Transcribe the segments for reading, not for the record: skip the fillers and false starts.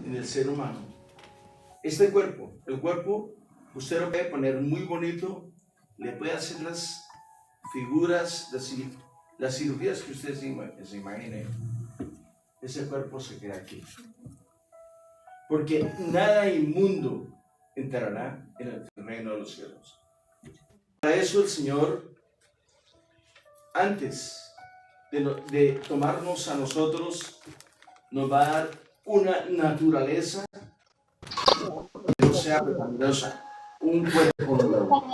en el ser humano. Este cuerpo, el cuerpo, usted lo puede poner muy bonito, le puede hacer las figuras, las cirugías que usted se imagine. Ese cuerpo se queda aquí. Porque nada inmundo entrará en el reino de los cielos. Para eso el Señor, antes de tomarnos a nosotros, nos va a dar una naturaleza que no sea pecaminosa, un cuerpo nuevo.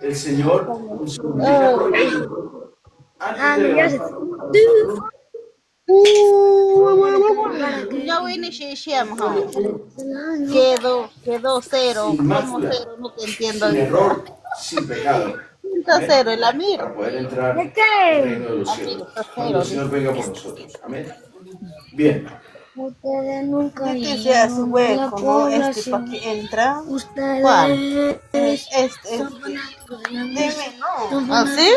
El Señor antes de Quedó cero. ¿Cómo cero? No te entiendo. sin error, sin pecado. Cero, el Amir. Para poder entrar al reino de los cielos. Cuando el Señor venga por nosotros. Amén. Bien. Ustedes nunca Que sea su hueco, ¿no? Este para que entra. ¿Cuál? Dime, no. ¿Así?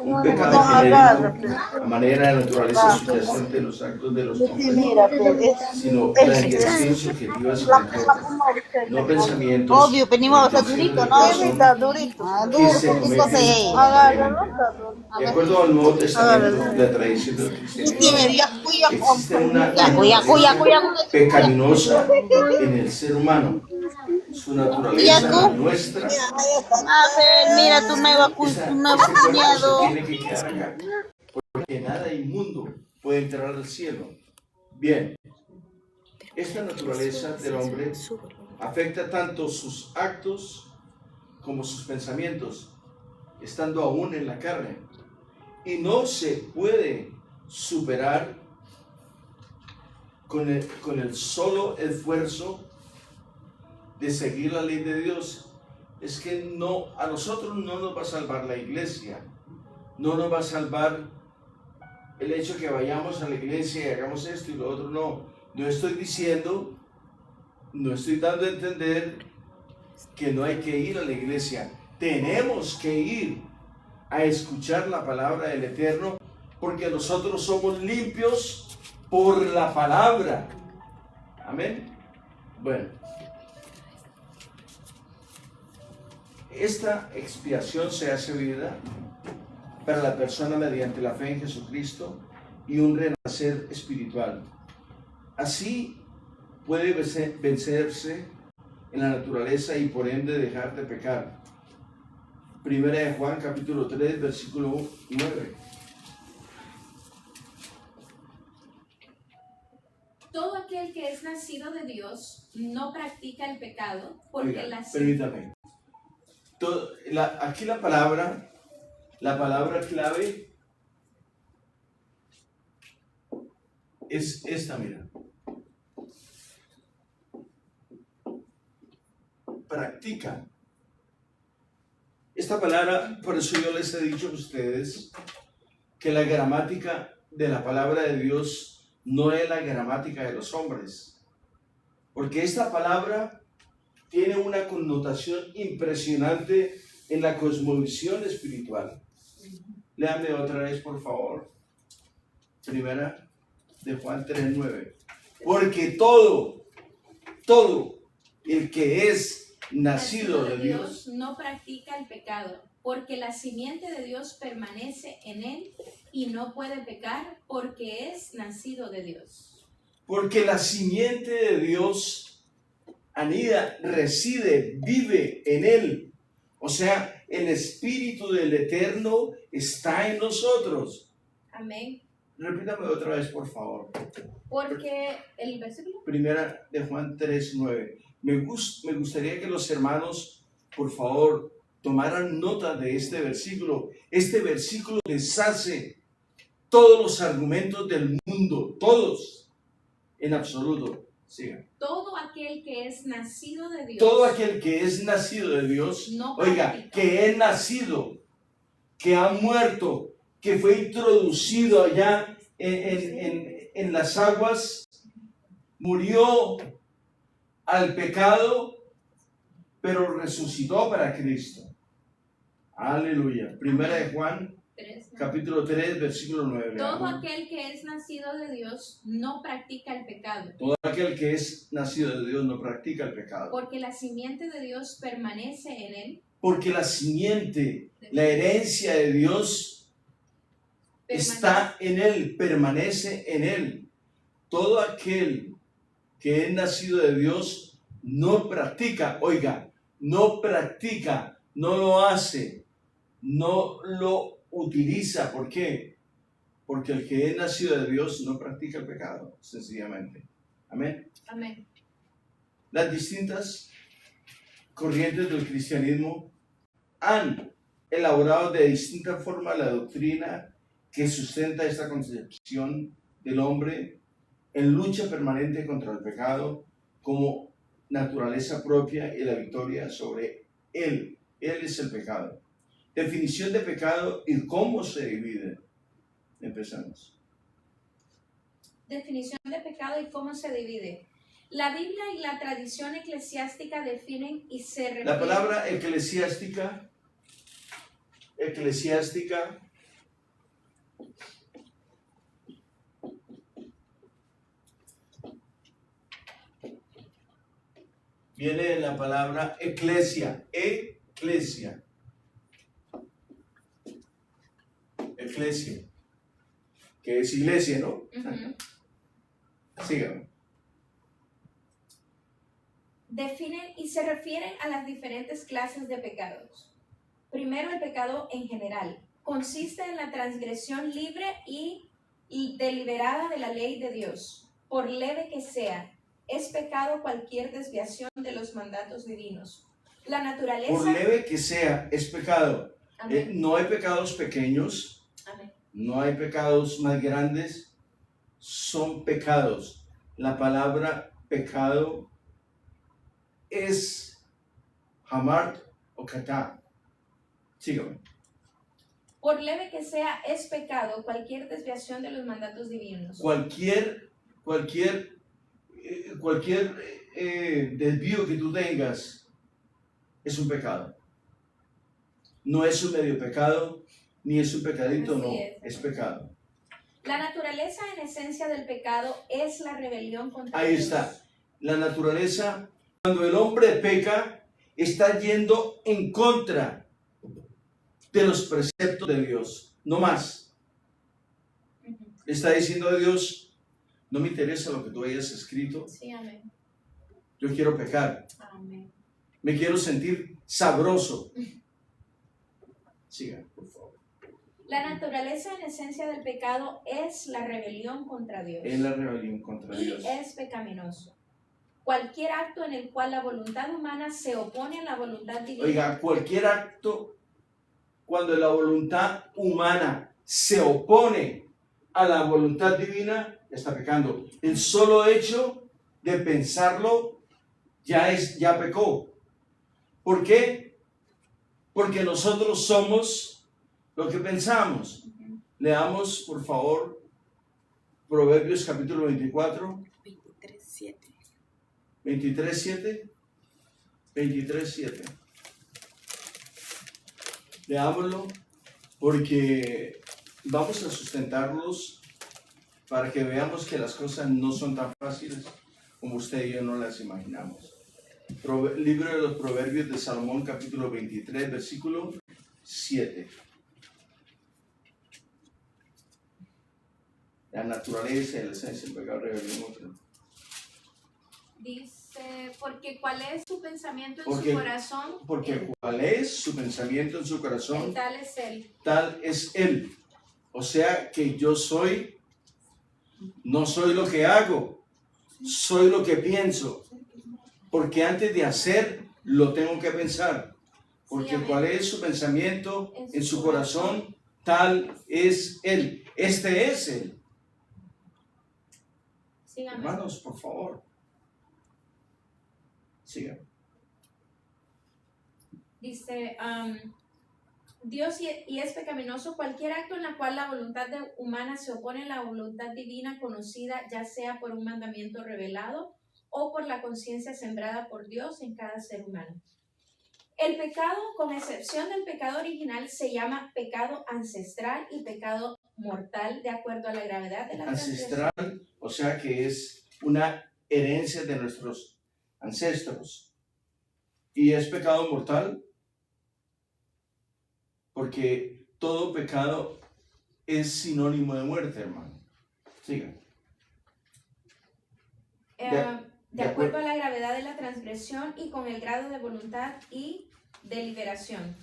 Un pecado genérico, a manera de naturaleza subyacente en los actos de los hombres, sino transgresión subjetiva subjetiva, no pensamientos. Obvio, venimos a durito, ¿no? Está durito. Que se cometen de acuerdo al Nuevo Testamento, la tradición del cristianismo, existe una pecaminosa en el ser humano. Su naturaleza, la nuestra. A ver, mira tu nuevo cuñado. Tiene que quedar acá, porque nada inmundo puede entrar al cielo. Bien, esta naturaleza del hombre afecta tanto sus actos como sus pensamientos, estando aún en la carne, y no se puede superar con el solo esfuerzo de seguir la ley de Dios. Es que no, a nosotros no nos va a salvar la iglesia, no nos va a salvar el hecho que vayamos a la iglesia y hagamos esto y lo otro. No estoy diciendo, no estoy dando a entender que no hay que ir a la iglesia. Tenemos que ir a escuchar la palabra del Eterno, porque nosotros somos limpios por la palabra. Amén. Bueno, esta expiación se hace vida para la persona mediante la fe en Jesucristo y un renacer espiritual. Así puede vencerse en la naturaleza y por ende dejar de pecar. Primera de Juan capítulo 3 versículo 9. Todo aquel que es nacido de Dios no practica el pecado porque Oiga, permítame. Aquí la palabra clave es esta, mira. Practica. Esta palabra, por eso yo les he dicho a ustedes que la gramática de la palabra de Dios no es la gramática de los hombres, porque esta palabra tiene una connotación impresionante en la cosmovisión espiritual. Léame otra vez, por favor. Primera de Juan 3:9. Porque todo el que es nacido de Dios no practica el pecado, porque la simiente de Dios permanece en él y no puede pecar porque es nacido de Dios. Porque la simiente de Dios anida, reside, vive en él. O sea, el Espíritu del Eterno está en nosotros. Amén. Repítame otra vez, por favor. Porque el versículo. Primera de Juan 3:9. Me gustaría que los hermanos, por favor, tomaran nota de este versículo. Este versículo deshace todos los argumentos del mundo, todos, en absoluto. Siga. Todo aquel que es nacido de Dios. Todo aquel que es nacido de Dios, no oiga, practica. que es nacido, que ha muerto, que fue introducido allá en las aguas, murió al pecado, pero resucitó para Cristo. Aleluya. Primera de Juan capítulo 3, versículo 9. Todo aquel que es nacido de Dios no practica el pecado. Todo aquel que es nacido de Dios no practica el pecado. Porque la simiente de Dios permanece en él. Porque la simiente, la herencia de Dios está en él, permanece en él. Todo aquel que es nacido de Dios no practica, oiga, no practica, no lo hace, no lo utiliza. ¿Por qué? Porque el que es nacido de Dios no practica el pecado, sencillamente. Amén. Amén. Las distintas corrientes del cristianismo han elaborado de distinta forma la doctrina que sustenta esta concepción del hombre en lucha permanente contra el pecado como naturaleza propia y la victoria sobre él. Él es el pecado. Definición de pecado y cómo se divide. Empezamos. Definición de pecado y cómo se divide. La Biblia y la tradición eclesiástica definen y se refieren. La palabra eclesiástica viene de la palabra eclesia, eclesia, que es iglesia, ¿no? Síganme. Definen y se refieren a las diferentes clases de pecados. Primero, el pecado en general. Consiste en la transgresión libre y deliberada de la ley de Dios, por leve que sea. Es pecado cualquier desviación de los mandatos divinos. La naturaleza... Por leve que sea, es pecado. No hay pecados pequeños. Amén. No hay pecados más grandes. Son pecados. La palabra pecado es hamart o katá. Sígame. Por leve que sea, es pecado cualquier desviación de los mandatos divinos. Cualquier desvío que tú tengas es un pecado. No es un medio pecado, ni es un pecadito, Así no, es pecado. La naturaleza en esencia del pecado es la rebelión contra Ahí Dios. está. La naturaleza, cuando el hombre peca, está yendo en contra de los preceptos de Dios, no más. Le está diciendo a Dios, no me interesa lo que tú hayas escrito, Sí, amén. yo quiero pecar, Amén. me quiero sentir sabroso. Siga, por favor. La naturaleza en esencia del pecado es la rebelión contra Dios. Es la rebelión contra Y Dios. es pecaminoso. Cualquier acto en el cual la voluntad humana se opone a la voluntad divina. Oiga, cualquier acto cuando la voluntad humana se opone a la voluntad divina, está pecando. El solo hecho de pensarlo ya pecó. ¿Por qué? Porque nosotros somos lo que pensamos. Leamos, por favor, Proverbios capítulo 24. 23:7. 23:7. 23:7. Leámoslo porque vamos a sustentarlos para que veamos que las cosas no son tan fáciles como usted y yo no las imaginamos. Libro de los Proverbios de Salomón, capítulo 23, versículo 7. La naturaleza y la esencia del pecado, rebelión. Dice, porque cuál es su pensamiento en su corazón. Porque cuál es su pensamiento en su corazón. Tal es él. Tal es él. O sea que yo no soy lo que hago, soy lo que pienso. Porque antes de hacer, lo tengo que pensar. Porque cuál es su pensamiento en su corazón, tal es él. Este es él. Sígame. Hermanos, por favor. Sigan. Dice, Dios y es pecaminoso cualquier acto en la cual la voluntad humana se opone a la voluntad divina conocida, ya sea por un mandamiento revelado o por la conciencia sembrada por Dios en cada ser humano. El pecado, con excepción del pecado original, se llama pecado ancestral y pecado mortal, de acuerdo a la gravedad de la transgresión. Ancestral, o sea que es una herencia de nuestros ancestros. Y es pecado mortal porque todo pecado es sinónimo de muerte, hermano. Siga. De acuerdo a la gravedad de la transgresión y con el grado de voluntad y deliberación.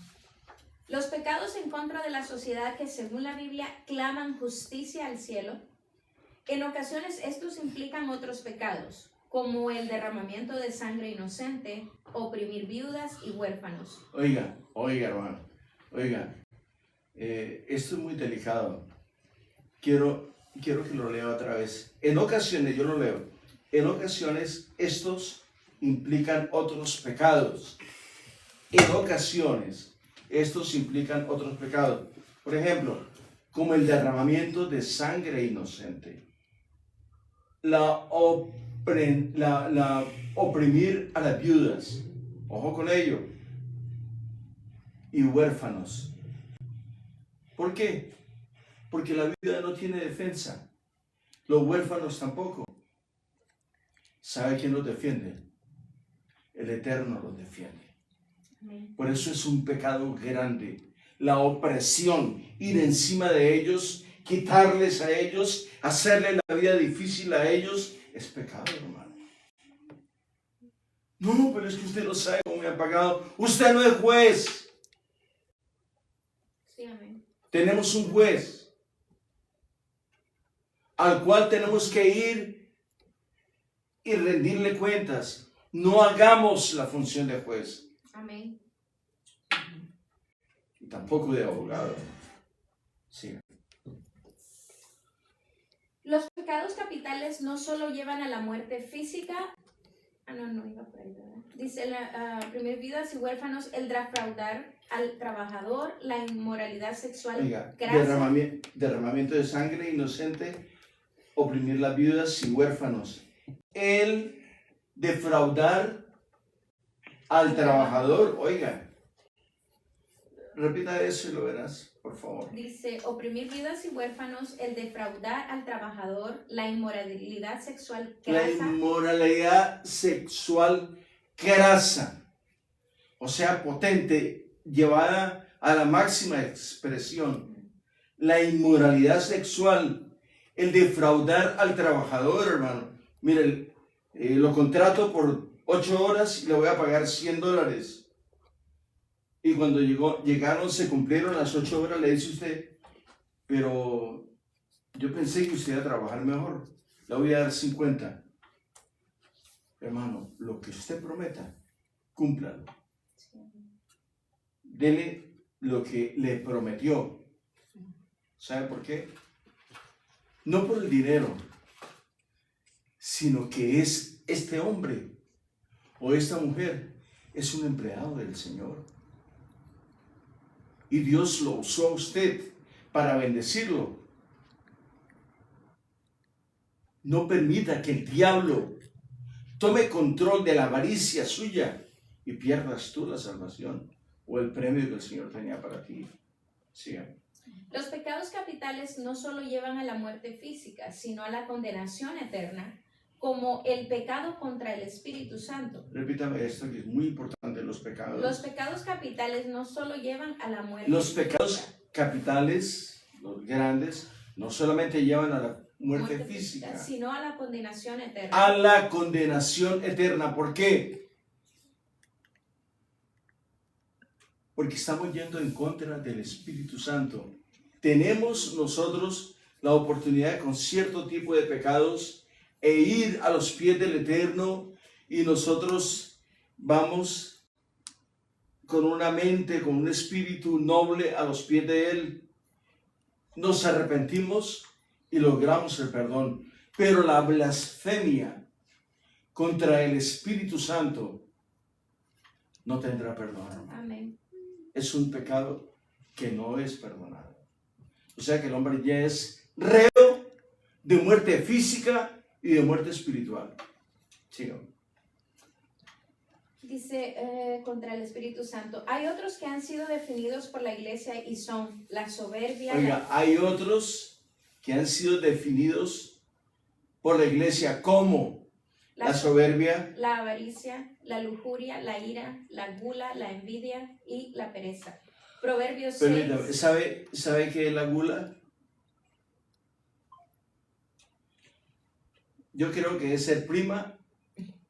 Los pecados en contra de la sociedad que, según la Biblia, claman justicia al cielo, en ocasiones estos implican otros pecados, como el derramamiento de sangre inocente, oprimir viudas y huérfanos. Oiga, hermano, oiga, esto es muy delicado. Quiero que lo lea otra vez. En ocasiones, yo lo leo, en ocasiones estos implican otros pecados. En ocasiones estos implican otros pecados. Por ejemplo, como el derramamiento de sangre inocente. La oprimir a las viudas. Ojo con ello. Y huérfanos. ¿Por qué? Porque la viuda no tiene defensa. Los huérfanos tampoco. ¿Sabe quién los defiende? El Eterno los defiende. Amén. Por eso es un pecado grande. La opresión, ir encima de ellos, quitarles a ellos, hacerle la vida difícil a ellos, es pecado, hermano. No, pero es que usted no sabe cómo me ha pagado. Usted no es juez. Sí, amén. Tenemos un juez al cual tenemos que ir y rendirle cuentas. No hagamos la función de juez. Amén. Y tampoco de abogado. Sí. Los pecados capitales no solo llevan a la muerte física. No iba por ahí, ¿verdad? Dice primer viudas y huérfanos, el defraudar al trabajador, la inmoralidad sexual. Oiga, derramamiento de sangre inocente, oprimir las viudas y huérfanos. El defraudar al trabajador, oiga, repita eso y lo verás, por favor. Dice, oprimir viudas y huérfanos, el defraudar al trabajador, la inmoralidad sexual La crasa. inmoralidad sexual crasa, o sea, potente, llevada a la máxima expresión. La inmoralidad sexual, el defraudar al trabajador, hermano. Mire, lo contrato por 8 horas y le voy a pagar $100. Y cuando llegaron, se cumplieron las 8 horas, le dice usted, pero yo pensé que usted iba a trabajar mejor, le voy a dar 50. Hermano, lo que usted prometa, cúmplalo. Dele lo que le prometió. ¿Sabe por qué? No por el dinero, sino que es este hombre o esta mujer es un empleado del Señor. Y Dios lo usó a usted para bendecirlo. No permita que el diablo tome control de la avaricia suya y pierdas tú la salvación o el premio que el Señor tenía para ti. Sí. Los pecados capitales no solo llevan a la muerte física, sino a la condenación eterna, como el pecado contra el Espíritu Santo. Repítame esto que es muy importante, los pecados. Los pecados capitales no solo llevan a la muerte Los física. pecados capitales, los grandes, no solamente llevan a la muerte física, sino a la condenación eterna. A la condenación eterna. ¿Por qué? Porque estamos yendo en contra del Espíritu Santo. Tenemos nosotros la oportunidad con cierto tipo de pecados e ir a los pies del Eterno, y nosotros vamos con una mente, con un espíritu noble a los pies de Él. Nos arrepentimos y logramos el perdón. Pero la blasfemia contra el Espíritu Santo no tendrá perdón. Amén. Es un pecado que no es perdonado. O sea que el hombre ya es reo de muerte física y de muerte espiritual. Sigo. Dice contra el Espíritu Santo. Hay otros que han sido definidos por la iglesia y son la soberbia. Oiga, hay otros que han sido definidos por la iglesia como la soberbia, la avaricia, la lujuria, la ira, la gula, la envidia y la pereza. Proverbios 6. Permítame, ¿sabe qué es la gula? Yo creo que es ser prima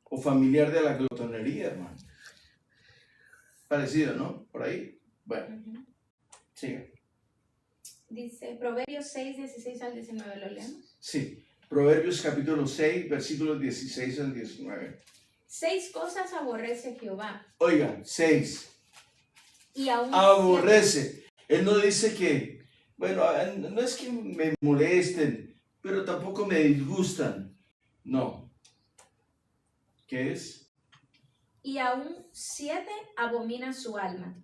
o familiar de la glotonería, hermano. Parecido, ¿no? Por ahí. Bueno, siga. Dice Proverbios 6, 16 al 19, ¿lo leemos? Sí, Proverbios capítulo 6, versículos 16 al 19. 6 cosas aborrece Jehová. Oiga, 6. Y aún aborrece. Él no dice que, bueno, no es que me molesten, pero tampoco me disgustan. No. ¿Qué es? Y aún 7 abomina su alma.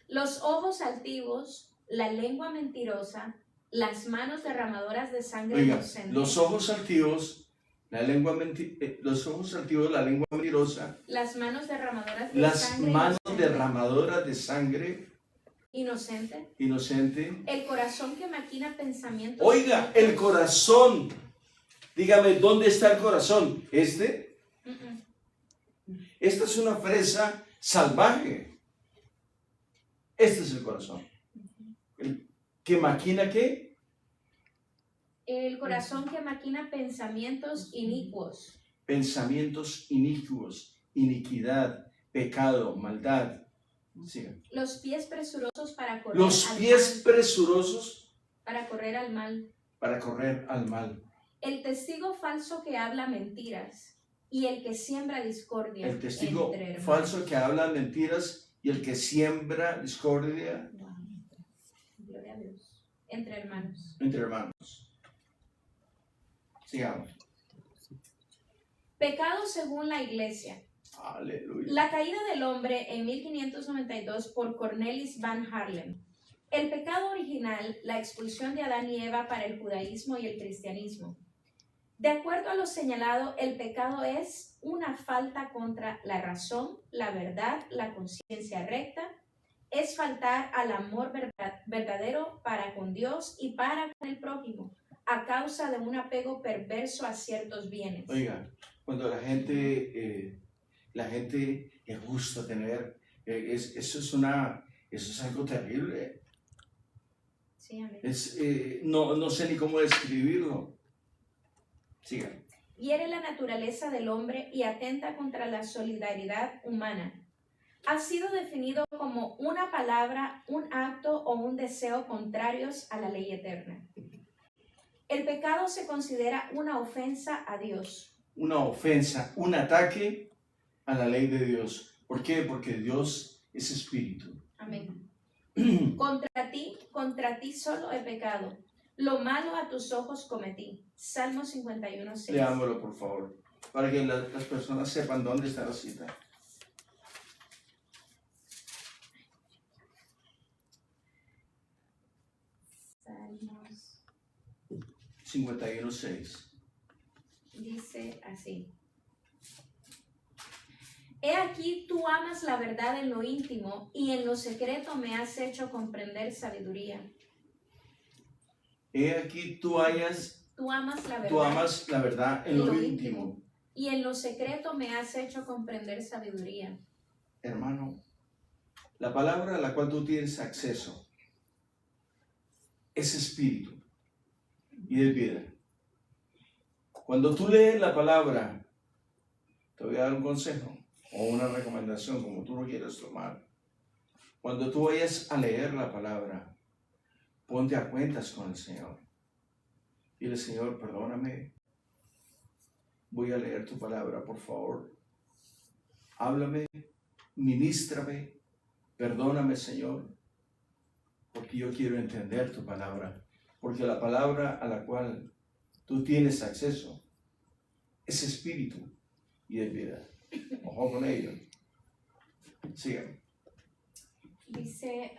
Los ojos altivos, la lengua mentirosa, las manos derramadoras de sangre inocente. Los ojos altivos, la lengua mentirosa, las manos derramadoras de sangre inocente. El corazón que maquina pensamientos. Oiga, el corazón. Dígame, ¿dónde está el corazón? Esta es una fresa salvaje. Este es el corazón. ¿Que maquina qué? El corazón que maquina pensamientos inicuos. Pensamientos inicuos, iniquidad, pecado, maldad. Siga. Los pies presurosos para correr para correr al mal. Para correr al mal. El testigo falso que habla mentiras y el que siembra discordia. El testigo falso que habla mentiras y el que siembra discordia. Gloria a Dios. Entre hermanos. Entre hermanos. Sigamos. Pecado según la iglesia. Aleluya. La caída del hombre en 1592 por Cornelis van Harlem. El pecado original, la expulsión de Adán y Eva para el judaísmo y el cristianismo. De acuerdo a lo señalado, el pecado es una falta contra la razón, la verdad, la conciencia recta. Es faltar al amor verdadero para con Dios y para con el prójimo, a causa de un apego perverso a ciertos bienes. Oiga, cuando la gente le gusta tener, eso es algo terrible. Sí, amén. No sé ni cómo describirlo. Siga. Hiere la naturaleza del hombre y atenta contra la solidaridad humana. Ha sido definido como una palabra, un acto o un deseo contrarios a la ley eterna. El pecado se considera una ofensa a Dios. Una ofensa, un ataque a la ley de Dios. ¿Por qué? Porque Dios es espíritu. Amén. Contra ti solo he pecado. Lo malo a tus ojos cometí. Salmo 51:6. Leámoslo, por favor, para que las personas sepan dónde está la cita. Salmos 51:6. Dice así. He aquí tú amas la verdad en lo íntimo y en lo secreto me has hecho comprender sabiduría. He aquí tú amas la verdad en lo íntimo. Y en lo secreto me has hecho comprender sabiduría. Hermano, la palabra a la cual tú tienes acceso es espíritu y es vida. Cuando tú lees la palabra, te voy a dar un consejo o una recomendación, como tú lo quieras tomar. Cuando tú vayas a leer la palabra, ponte a cuentas con el Señor. Dile, Señor, perdóname. Voy a leer tu palabra, por favor. Háblame, ministrame, perdóname, Señor, porque yo quiero entender tu palabra. Porque la palabra a la cual tú tienes acceso es espíritu y es vida. Ojo con ello. Sigan. Dice,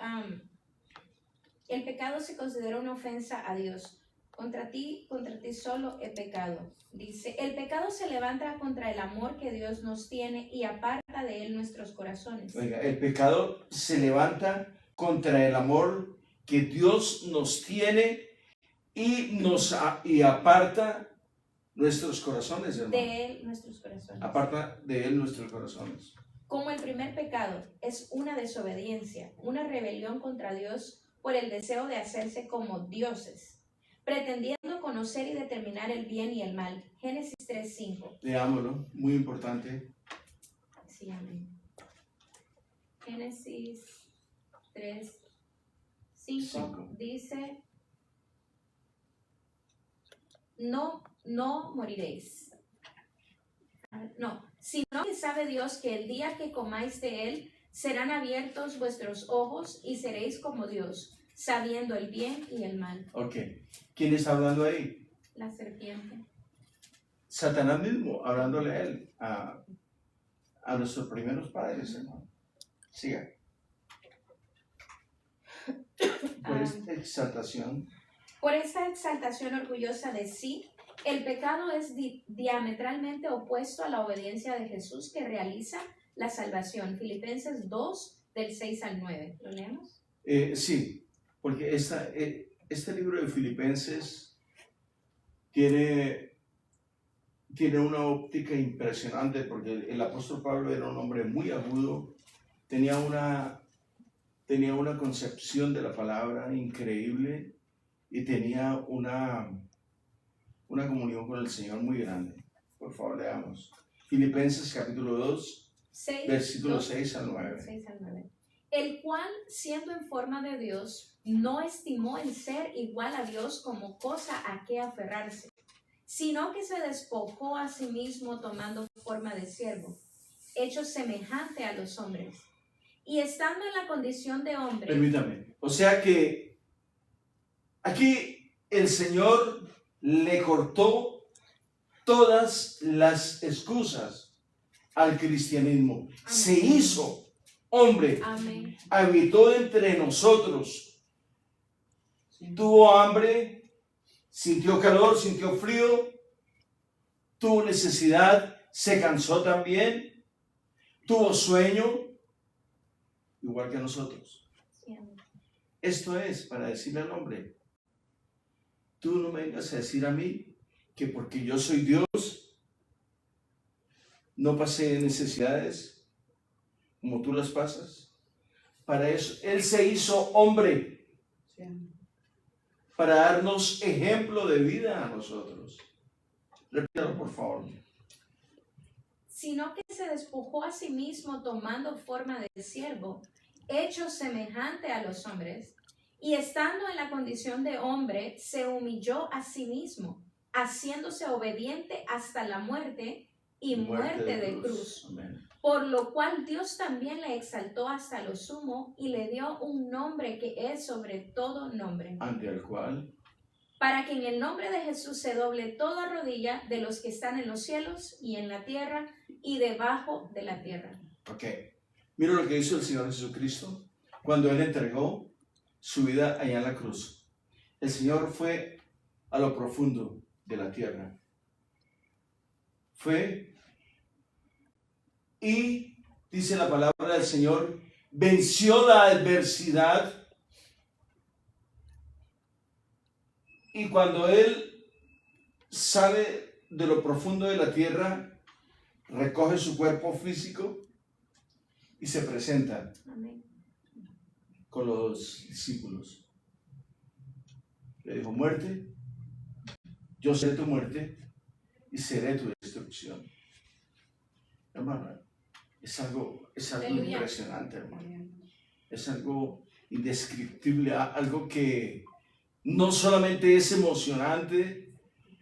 el pecado se considera una ofensa a Dios. contra ti solo he pecado. Dice, el pecado se levanta contra el amor que Dios nos tiene y aparta de él nuestros corazones. Oiga, el pecado se levanta contra el amor que Dios nos tiene y aparta nuestros corazones, hermano. De él nuestros corazones. Aparta de él nuestros corazones. Como el primer pecado es una desobediencia, una rebelión contra Dios por el deseo de hacerse como dioses, pretendiendo conocer y determinar el bien y el mal. Génesis 3:5. Leámoslo, muy importante. Sí, amén. Génesis 3:5 dice, no moriréis. No, sino que sabe Dios que el día que comáis de él, serán abiertos vuestros ojos y seréis como Dios, sabiendo el bien y el mal. Ok. ¿Quién está hablando ahí? La serpiente. Satanás mismo, hablándole a él, a nuestros primeros padres, hermano. Siga. Por esta exaltación. Por esta exaltación orgullosa de sí, el pecado es diametralmente opuesto a la obediencia de Jesús que realiza la salvación. Filipenses 2, del 6 al 9. ¿Lo leemos? Sí, porque este libro de Filipenses tiene una óptica impresionante, porque el apóstol Pablo era un hombre muy agudo, tenía una concepción de la palabra increíble y tenía una comunión con el Señor muy grande. Por favor, leamos. Filipenses capítulo 2, versículos 6 al 9. 6 al 9. El cual, siendo en forma de Dios, no estimó el ser igual a Dios como cosa a que aferrarse, sino que se despojó a sí mismo tomando forma de siervo, hecho semejante a los hombres. Y estando en la condición de hombre... Permítame. O sea que aquí el Señor le cortó todas las excusas al cristianismo. Amén. Se hizo hombre. Amén. Habitó entre nosotros. Tuvo hambre, sintió calor, sintió frío, tuvo necesidad, se cansó también, tuvo sueño, igual que nosotros. Sí, amén. Esto es para decirle al hombre, tú no me vengas a decir a mí que porque yo soy Dios, no pasé necesidades como tú las pasas. Para eso, Él se hizo hombre, para darnos ejemplo de vida a nosotros. Repítalo, por favor. Sino que se despojó a sí mismo tomando forma de siervo, hecho semejante a los hombres, y estando en la condición de hombre, se humilló a sí mismo, haciéndose obediente hasta la muerte y muerte de cruz. Amén. Por lo cual Dios también le exaltó hasta lo sumo y le dio un nombre que es sobre todo nombre. Ante el cual, para que en el nombre de Jesús se doble toda rodilla de los que están en los cielos y en la tierra y debajo de la tierra. ok, mira lo que hizo el Señor Jesucristo cuando Él entregó su vida allá en la cruz. El Señor fue a lo profundo de la tierra. Fue y, dice la palabra del Señor, venció la adversidad. Y cuando Él sale de lo profundo de la tierra, recoge su cuerpo físico y se presenta Amén. con los discípulos. Le dijo, muerte, yo seré tu muerte y seré tu destrucción. Hermano, es algo Aleluya. impresionante, hermano. Es algo indescriptible, algo que no solamente es emocionante,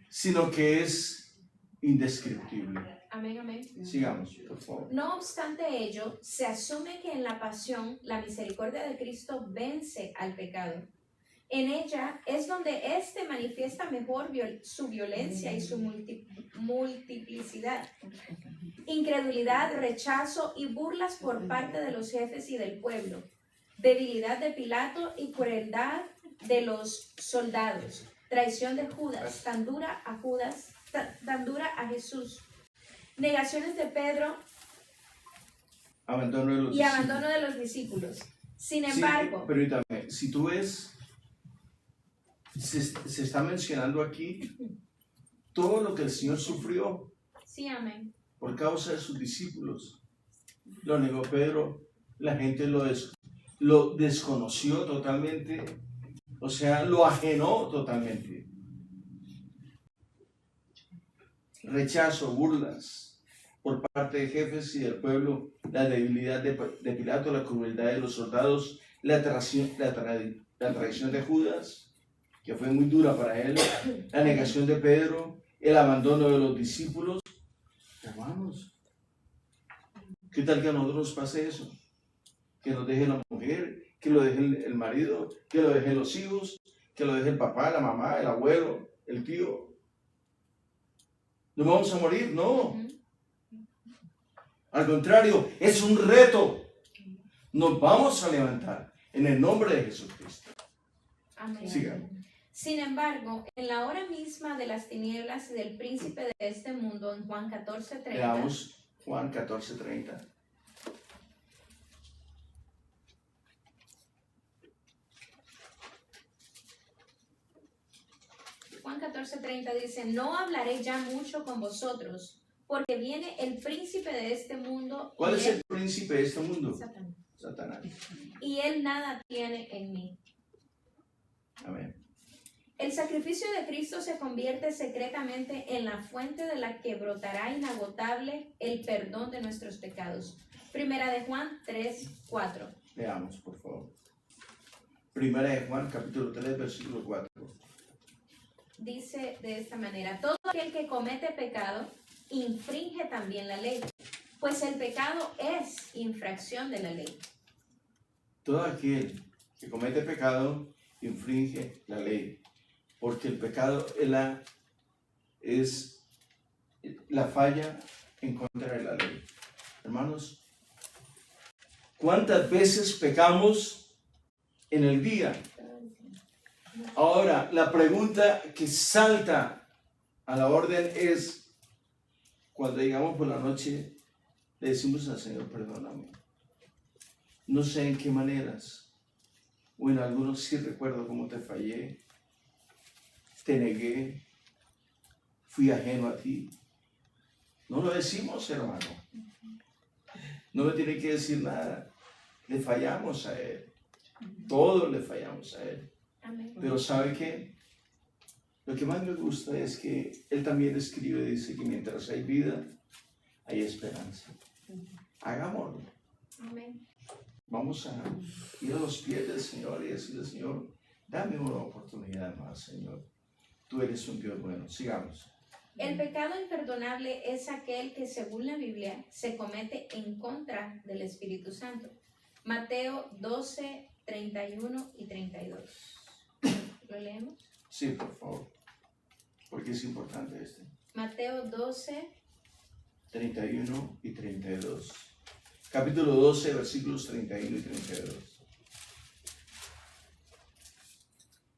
sino que es indescriptible. Amén, amén. Sigamos, por favor. No obstante ello, se asume que en la pasión la misericordia de Cristo vence al pecado. En ella es donde éste manifiesta mejor su violencia y su multiplicidad. Incredulidad, rechazo y burlas por parte de los jefes y del pueblo. Debilidad de Pilato y crueldad de los soldados. traición de Judas, tan dura a Jesús, negaciones de Pedro y abandono de los discípulos. Sin embargo, permítame, si tú ves, se está mencionando aquí todo lo que el Señor sufrió. Sí, amén. Por causa de sus discípulos. Lo negó Pedro, la gente lo desconoció totalmente, o sea, lo ajenó totalmente. Rechazo, burlas por parte de jefes y del pueblo, la debilidad de Pilato, la crueldad de los soldados, la traición de Judas, que fue muy dura para él, la negación de Pedro, el abandono de los discípulos. Hermanos, ¿qué tal que a nosotros nos pase eso? Que nos deje la mujer, que lo deje el marido, que lo dejen los hijos, que lo deje el papá, la mamá, el abuelo, el tío. ¿Nos vamos a morir? No. Al contrario, es un reto. Nos vamos a levantar en el nombre de Jesucristo. Amén. Sigamos. Sin embargo, en la hora misma de las tinieblas y del príncipe de este mundo, en Juan 14:30. Veamos Juan 14:30. Juan 14:30 dice, no hablaré ya mucho con vosotros, porque viene el príncipe de este mundo. ¿Cuál es el príncipe de este mundo? Satanás. Satanás. Y él nada tiene en mí. Amén. El sacrificio de Cristo se convierte secretamente en la fuente de la que brotará inagotable el perdón de nuestros pecados. Primera de Juan 3:4. Veamos, por favor. Primera de Juan, capítulo 3, versículo 4. Dice de esta manera, todo aquel que comete pecado infringe también la ley, pues el pecado es infracción de la ley. Todo aquel que comete pecado infringe la ley, porque el pecado es la falla en contra de la ley. Hermanos, ¿cuántas veces pecamos en el día? Ahora, la pregunta que salta a la orden es, cuando llegamos por la noche, le decimos al Señor, perdóname. No sé en qué maneras, o en algunos sí recuerdo cómo te fallé, te negué, fui ajeno a ti. No lo decimos, hermano. No me tiene que decir nada. Le fallamos a Él. Todos le fallamos a Él. Amén. Pero ¿sabe qué? Lo que más me gusta es que Él también escribe, dice que mientras hay vida, hay esperanza. Hagámoslo. Amén. Vamos a ir a los pies del Señor y decirle, Señor, dame una oportunidad más, Señor. Tú eres un Dios bueno. Sigamos. El pecado imperdonable es aquel que, según la Biblia, se comete en contra del Espíritu Santo. Mateo 12, 31 y 32. ¿Lo leemos? Sí, por favor. Porque es importante este. Mateo 12, 31 y 32. Capítulo 12, versículos 31 y 32.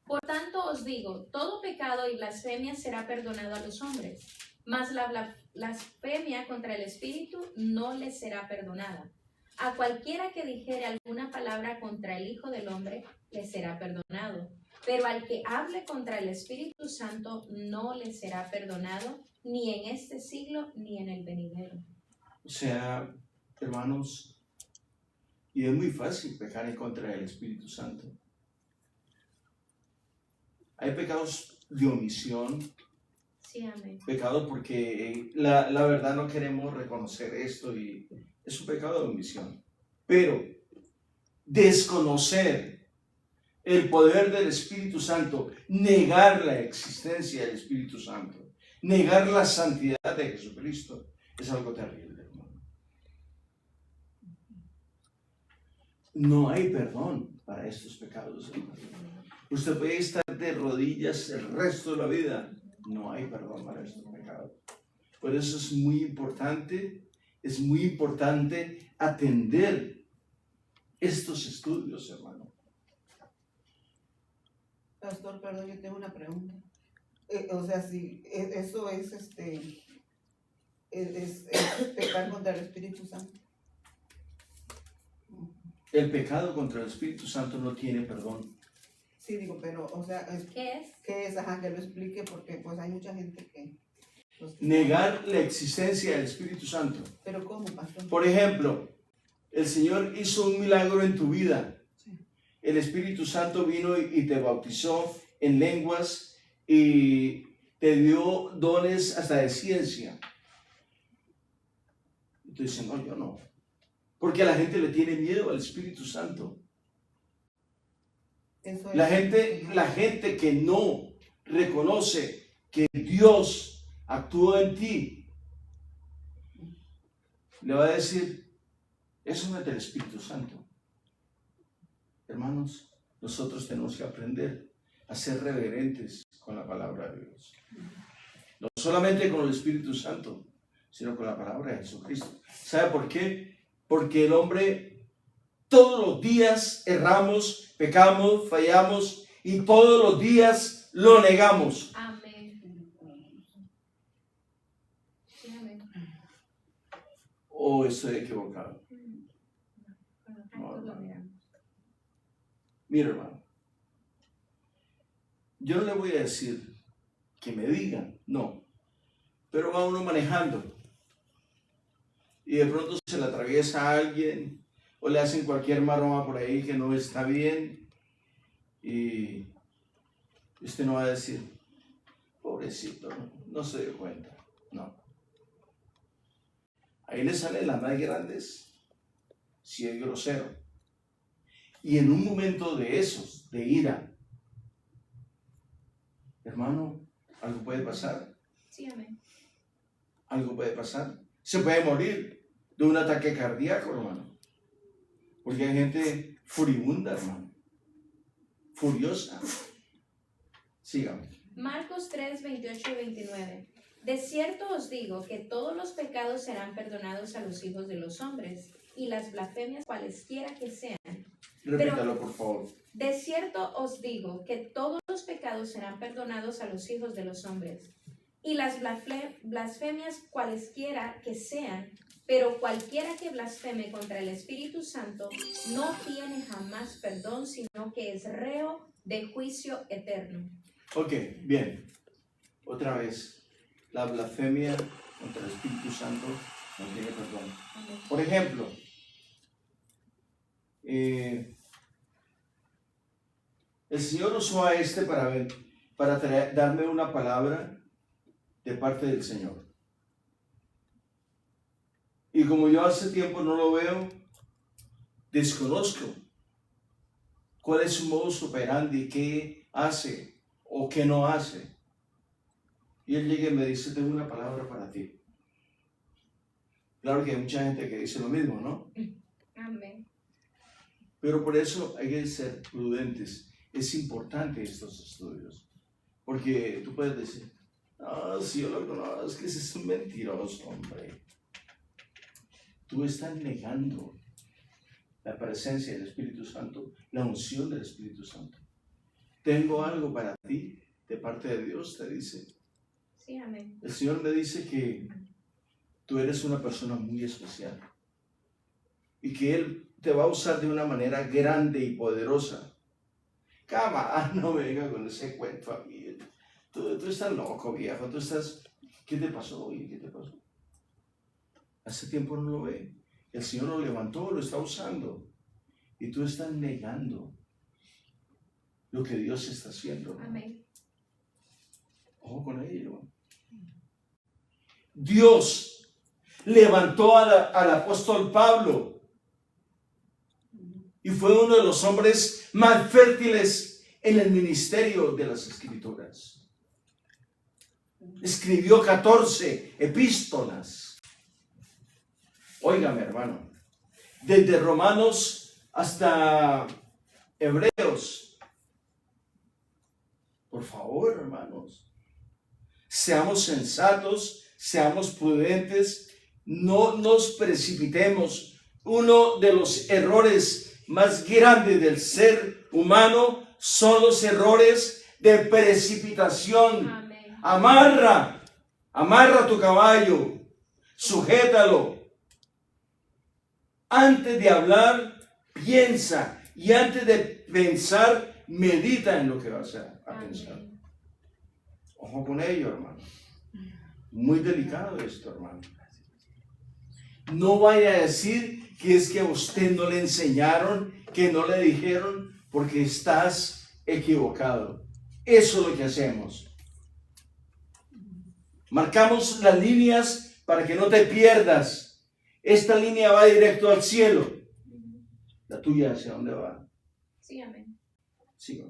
Por tanto os digo, todo pecado y blasfemia será perdonado a los hombres, mas la blasfemia contra el Espíritu no les será perdonada. A cualquiera que dijere alguna palabra contra el Hijo del Hombre, le será perdonado. Pero al que hable contra el Espíritu Santo, no le será perdonado, ni en este siglo, ni en el venidero. O sea, hermanos, y es muy fácil pecar en contra del Espíritu Santo. Hay pecados de omisión, Sí, amén. pecados porque la verdad no queremos reconocer esto y es un pecado de omisión. Pero desconocer el poder del Espíritu Santo, negar la existencia del Espíritu Santo, negar la santidad de Jesucristo, es algo terrible, hermano. No hay perdón para estos pecados, hermano. Usted puede estar de rodillas el resto de la vida. No hay perdón para estos pecados. Por eso es muy importante atender estos estudios, hermano. Pastor, perdón, yo tengo una pregunta. O sea, si eso es pecar contra el Espíritu Santo. El pecado contra el Espíritu Santo no tiene perdón. Sí, digo, pero, o sea, ¿Qué es? ¿qué es? Ajá, que lo explique, porque pues hay mucha gente que... Pues, Negar la existencia del Espíritu Santo. ¿Pero cómo, Pastor? Por ejemplo, el Señor hizo un milagro en tu vida. Sí. El Espíritu Santo vino y te bautizó en lenguas y te dio dones hasta de ciencia. Y tú dices, no, yo no. Porque la gente le tiene miedo al Espíritu Santo. Eso es La gente que no reconoce que Dios actuó en ti, le va a decir, eso no es del Espíritu Santo. Hermanos, nosotros tenemos que aprender a ser reverentes con la palabra de Dios. No solamente con el Espíritu Santo, sino con la palabra de Jesucristo. ¿Sabe por qué? Porque el hombre todos los días erramos, pecamos, fallamos y todos los días lo negamos. Amén. Sí, amén. ¿O estoy equivocado? Con los actos lo negamos. Mira, hermano, yo no le voy a decir que me digan, no, pero va uno manejando y de pronto se le atraviesa a alguien o le hacen cualquier maroma por ahí que no está bien y usted no va a decir, pobrecito, no se dio cuenta, no. Ahí le salen las más grandes si es grosero. Y en un momento de esos, de ira, hermano, algo puede pasar. Sí, amén. Algo puede pasar. Se puede morir de un ataque cardíaco, hermano. Porque hay gente furibunda, hermano. Furiosa. Sígame. Marcos 3, 28 y 29. De cierto os digo que todos los pecados serán perdonados a los hijos de los hombres, y las blasfemias cualesquiera que sean. Repítalo, por favor. De cierto os digo que todos los pecados serán perdonados a los hijos de los hombres, y las blasfemias cualesquiera que sean, pero cualquiera que blasfeme contra el Espíritu Santo no tiene jamás perdón, sino que es reo de juicio eterno. Ok, bien. Otra vez. La blasfemia contra el Espíritu Santo no tiene perdón. Por ejemplo, el Señor usó a para darme una palabra de parte del Señor. Y como yo hace tiempo no lo veo, desconozco cuál es su modus operandi, qué hace o qué no hace. Y él llega y me dice, tengo una palabra para ti. Claro que hay mucha gente que dice lo mismo, ¿no? Amén. Pero por eso hay que ser prudentes. Es importante estos estudios. Porque tú puedes decir, si yo lo conozco, es que ese es un mentiroso, hombre. Tú estás negando la presencia del Espíritu Santo, la unción del Espíritu Santo. Tengo algo para ti de parte de Dios, te dice. Sí, amén. El Señor me dice que tú eres una persona muy especial y que Él te va a usar de una manera grande y poderosa. Cama, no me venga con ese cuento a mí. Tú estás loco, viejo. Tú estás... ¿Qué te pasó hoy? ¿Qué te pasó? Hace tiempo no lo ve. El Señor lo levantó, lo está usando. Y tú estás negando lo que Dios está haciendo, ¿no? Amén. Ojo con ello. Dios levantó al apóstol Pablo y fue uno de los hombres más fértiles en el ministerio de las Escrituras. Escribió 14 epístolas. Óigame, hermano, desde Romanos hasta Hebreos. Por favor, hermanos, seamos sensatos, seamos prudentes, no nos precipitemos. Uno de los errores más grandes del ser humano son los errores de precipitación. Amén. Amarra tu caballo, sujétalo. Antes de hablar, piensa, y antes de pensar, medita en lo que vas a pensar. Ojo con ello, hermano. Muy delicado esto, hermano. No vaya a decir que es que a usted no le enseñaron, que no le dijeron, porque estás equivocado. Eso es lo que hacemos. Marcamos las líneas para que no te pierdas. Esta línea va directo al cielo. La tuya, ¿hacia dónde va? Sí, amén. Sí.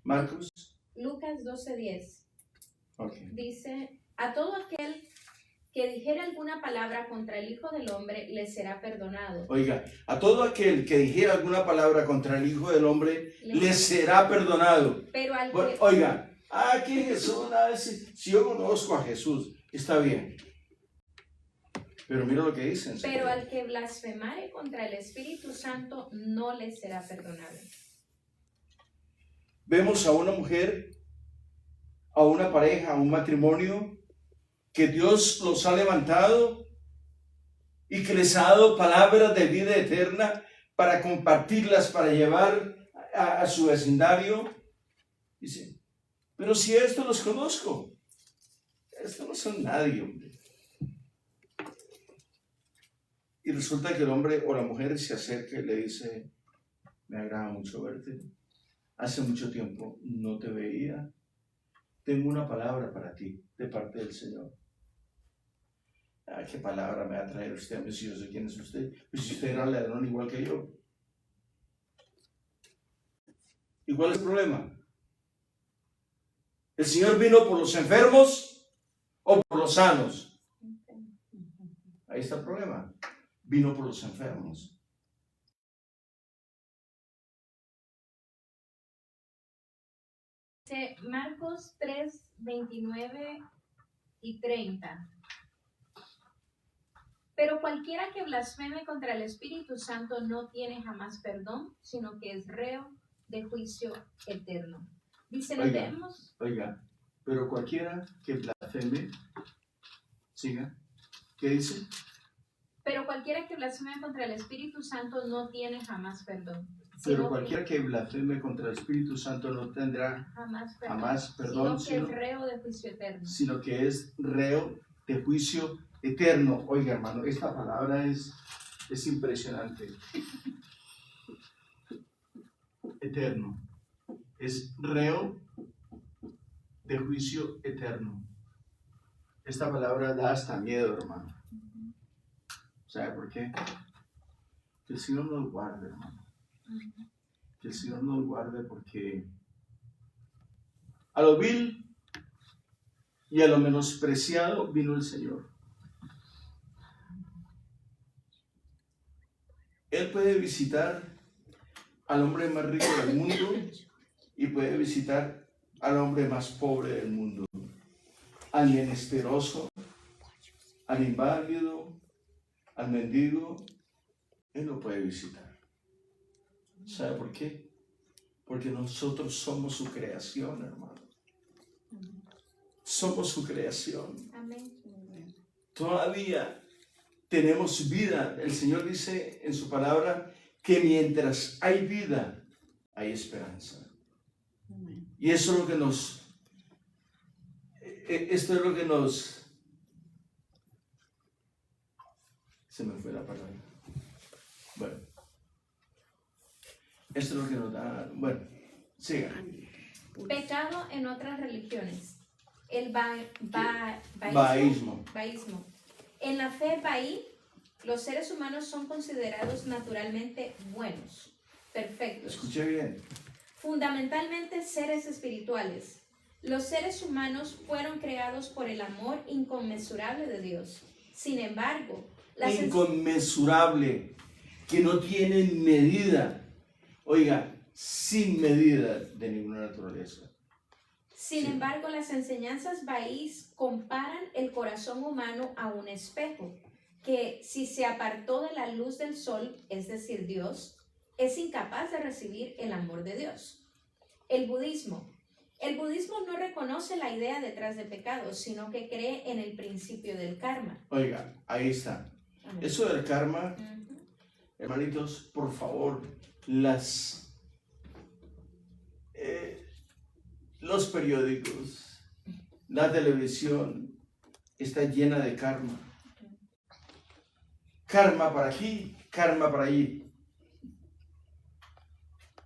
Marcos. Lucas 12:10. Okay. Dice, a todo aquel que dijera alguna palabra contra el Hijo del Hombre le será perdonado. Oiga, a todo aquel que dijera alguna palabra contra el Hijo del Hombre le será perdonado. Pero al Bueno, que... oiga, aquí Jesús, si yo conozco a Jesús, está bien. Pero mira lo que dicen. Pero al que blasfemare contra el Espíritu Santo no le será perdonado. Vemos a una mujer, a una pareja, a un matrimonio, que Dios los ha levantado y que les ha dado palabras de vida eterna para compartirlas, para llevar a su vecindario. Dice, pero si estos los conozco, estos no son nadie, hombre. Y resulta que el hombre o la mujer se acerca y le dice, me agrada mucho verte. Hace mucho tiempo no te veía. Tengo una palabra para ti de parte del Señor. ¿Qué palabra me va a traer usted a mí si yo sé quién es usted? Pues si usted era ladrón igual que yo. ¿Y cuál es el problema? ¿El Señor vino por los enfermos o por los sanos? Ahí está el problema. Vino por los enfermos. Marcos 3:29 y 30. Pero cualquiera que blasfeme contra el Espíritu Santo no tiene jamás perdón, sino que es reo de juicio eterno. Dice, ¿lo leemos? Oiga, pero cualquiera que blasfeme, siga, ¿qué dice? Pero cualquiera que blasfeme contra el Espíritu Santo no tiene jamás perdón. Pero cualquiera que blasfeme contra el Espíritu Santo no tendrá jamás perdón, sino que es reo de juicio eterno. Sino que es reo de juicio eterno. Oiga, hermano, esta palabra es impresionante. Eterno. Es reo de juicio eterno. Esta palabra da hasta miedo, hermano. ¿Sabe por qué? Que el Señor nos guarde, hermano. Que el Señor nos guarde, porque a lo vil y a lo menospreciado vino el Señor. Él puede visitar al hombre más rico del mundo y puede visitar al hombre más pobre del mundo, al menesteroso, al inválido, al mendigo. Él lo puede visitar. ¿Sabe por qué? Porque nosotros somos su creación, hermano. Somos su creación. Amén. Todavía tenemos vida. El Señor dice en su palabra que mientras hay vida, hay esperanza. Y eso es lo que esto es lo que nos... Se me fue la palabra. Bueno. Esto es lo que nos da... Bueno, siga. Pecado en otras religiones. El baísmo. En la fe baí, los seres humanos son considerados naturalmente buenos, perfectos. Escuche bien. Fundamentalmente seres espirituales. Los seres humanos fueron creados por el amor inconmensurable de Dios. Sin embargo, inconmensurable, que no tiene medida. Oiga, sin medida de ninguna naturaleza. Sin embargo, las enseñanzas baís comparan el corazón humano a un espejo, que si se apartó de la luz del sol, es decir, Dios, es incapaz de recibir el amor de Dios. El budismo. El budismo no reconoce la idea detrás de pecado, sino que cree en el principio del karma. Oiga, ahí está. Eso del karma, hermanitos, por favor, los periódicos, la televisión está llena de karma. Karma para aquí, karma para allí.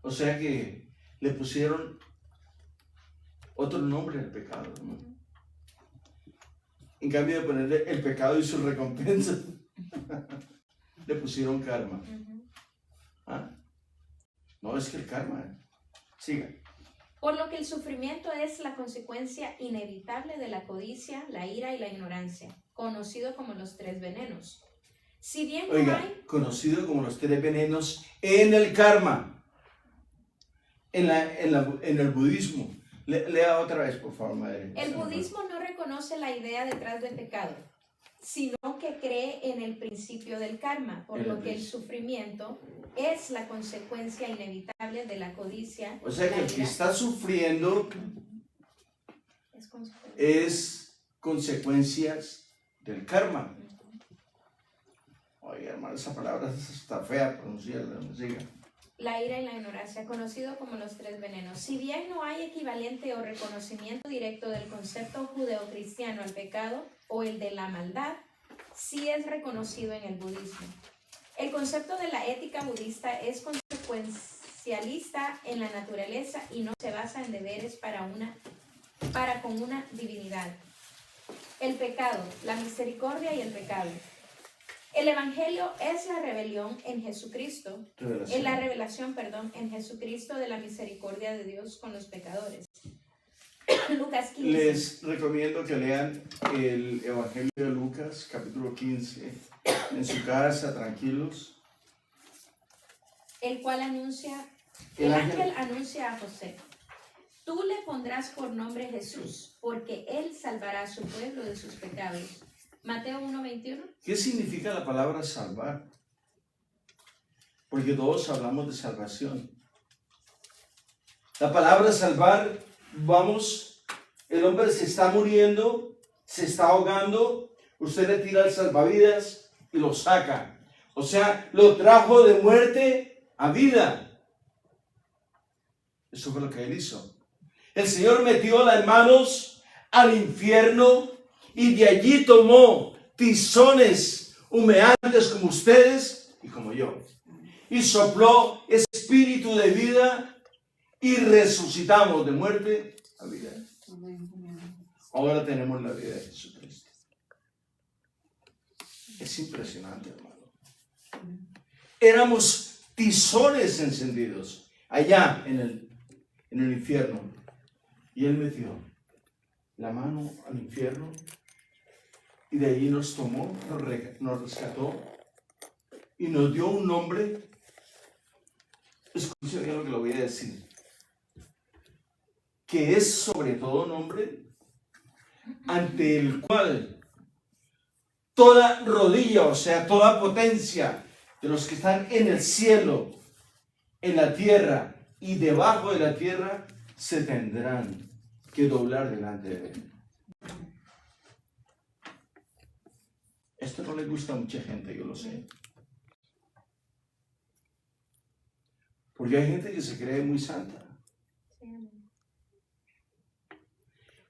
O sea que le pusieron otro nombre al pecado, ¿no? En cambio de ponerle el pecado y su recompensa, le pusieron karma. ¿Ah? No, es que el karma. Siga. Por lo que el sufrimiento es la consecuencia inevitable de la codicia, la ira y la ignorancia, conocido como los tres venenos. Si bien no hay... conocido como los tres venenos en el karma, en el budismo. Lea otra vez, por favor, madre. El budismo no reconoce la idea detrás del pecado, sino que cree en el principio del karma, por lo que el sufrimiento es la consecuencia inevitable de la codicia. O sea que el que está sufriendo es consecuencias del karma. Oye, hermano, esa palabra está fea pronunciarla, no siga. La ira y la ignorancia, conocido como los tres venenos. Si bien no hay equivalente o reconocimiento directo del concepto judeocristiano al pecado o el de la maldad, sí es reconocido en el budismo. El concepto de la ética budista es consecuencialista en la naturaleza y no se basa en deberes para con una divinidad. El pecado, la misericordia y el pecado. El evangelio es la revelación en Jesucristo, en Jesucristo de la misericordia de Dios con los pecadores. Lucas 15. Les recomiendo que lean el Evangelio de Lucas, capítulo 15, en su casa, tranquilos. El cual anuncia, el ángel anuncia a José: tú le pondrás por nombre Jesús, porque él salvará a su pueblo de sus pecados. Mateo 1:21. ¿Qué significa la palabra salvar? Porque todos hablamos de salvación. La palabra salvar, el hombre se está muriendo, se está ahogando, usted le tira el salvavidas y lo saca. O sea, lo trajo de muerte a vida. Eso fue lo que él hizo. El Señor metió las manos al infierno y de allí tomó tizones humeantes como ustedes y como yo. Y sopló espíritu de vida y resucitamos de muerte a vida. Ahora tenemos la vida de Jesucristo. Es impresionante, hermano. Éramos tizones encendidos allá en el infierno. Y Él metió la mano al infierno y de allí nos tomó, nos rescató y nos dio un nombre. Escuchen bien lo que le voy a decir. Que es sobre todo nombre ante el cual toda rodilla, o sea, toda potencia de los que están en el cielo, en la tierra y debajo de la tierra, se tendrán que doblar delante de Él. Esto no le gusta a mucha gente, yo lo sé. Porque hay gente que se cree muy santa.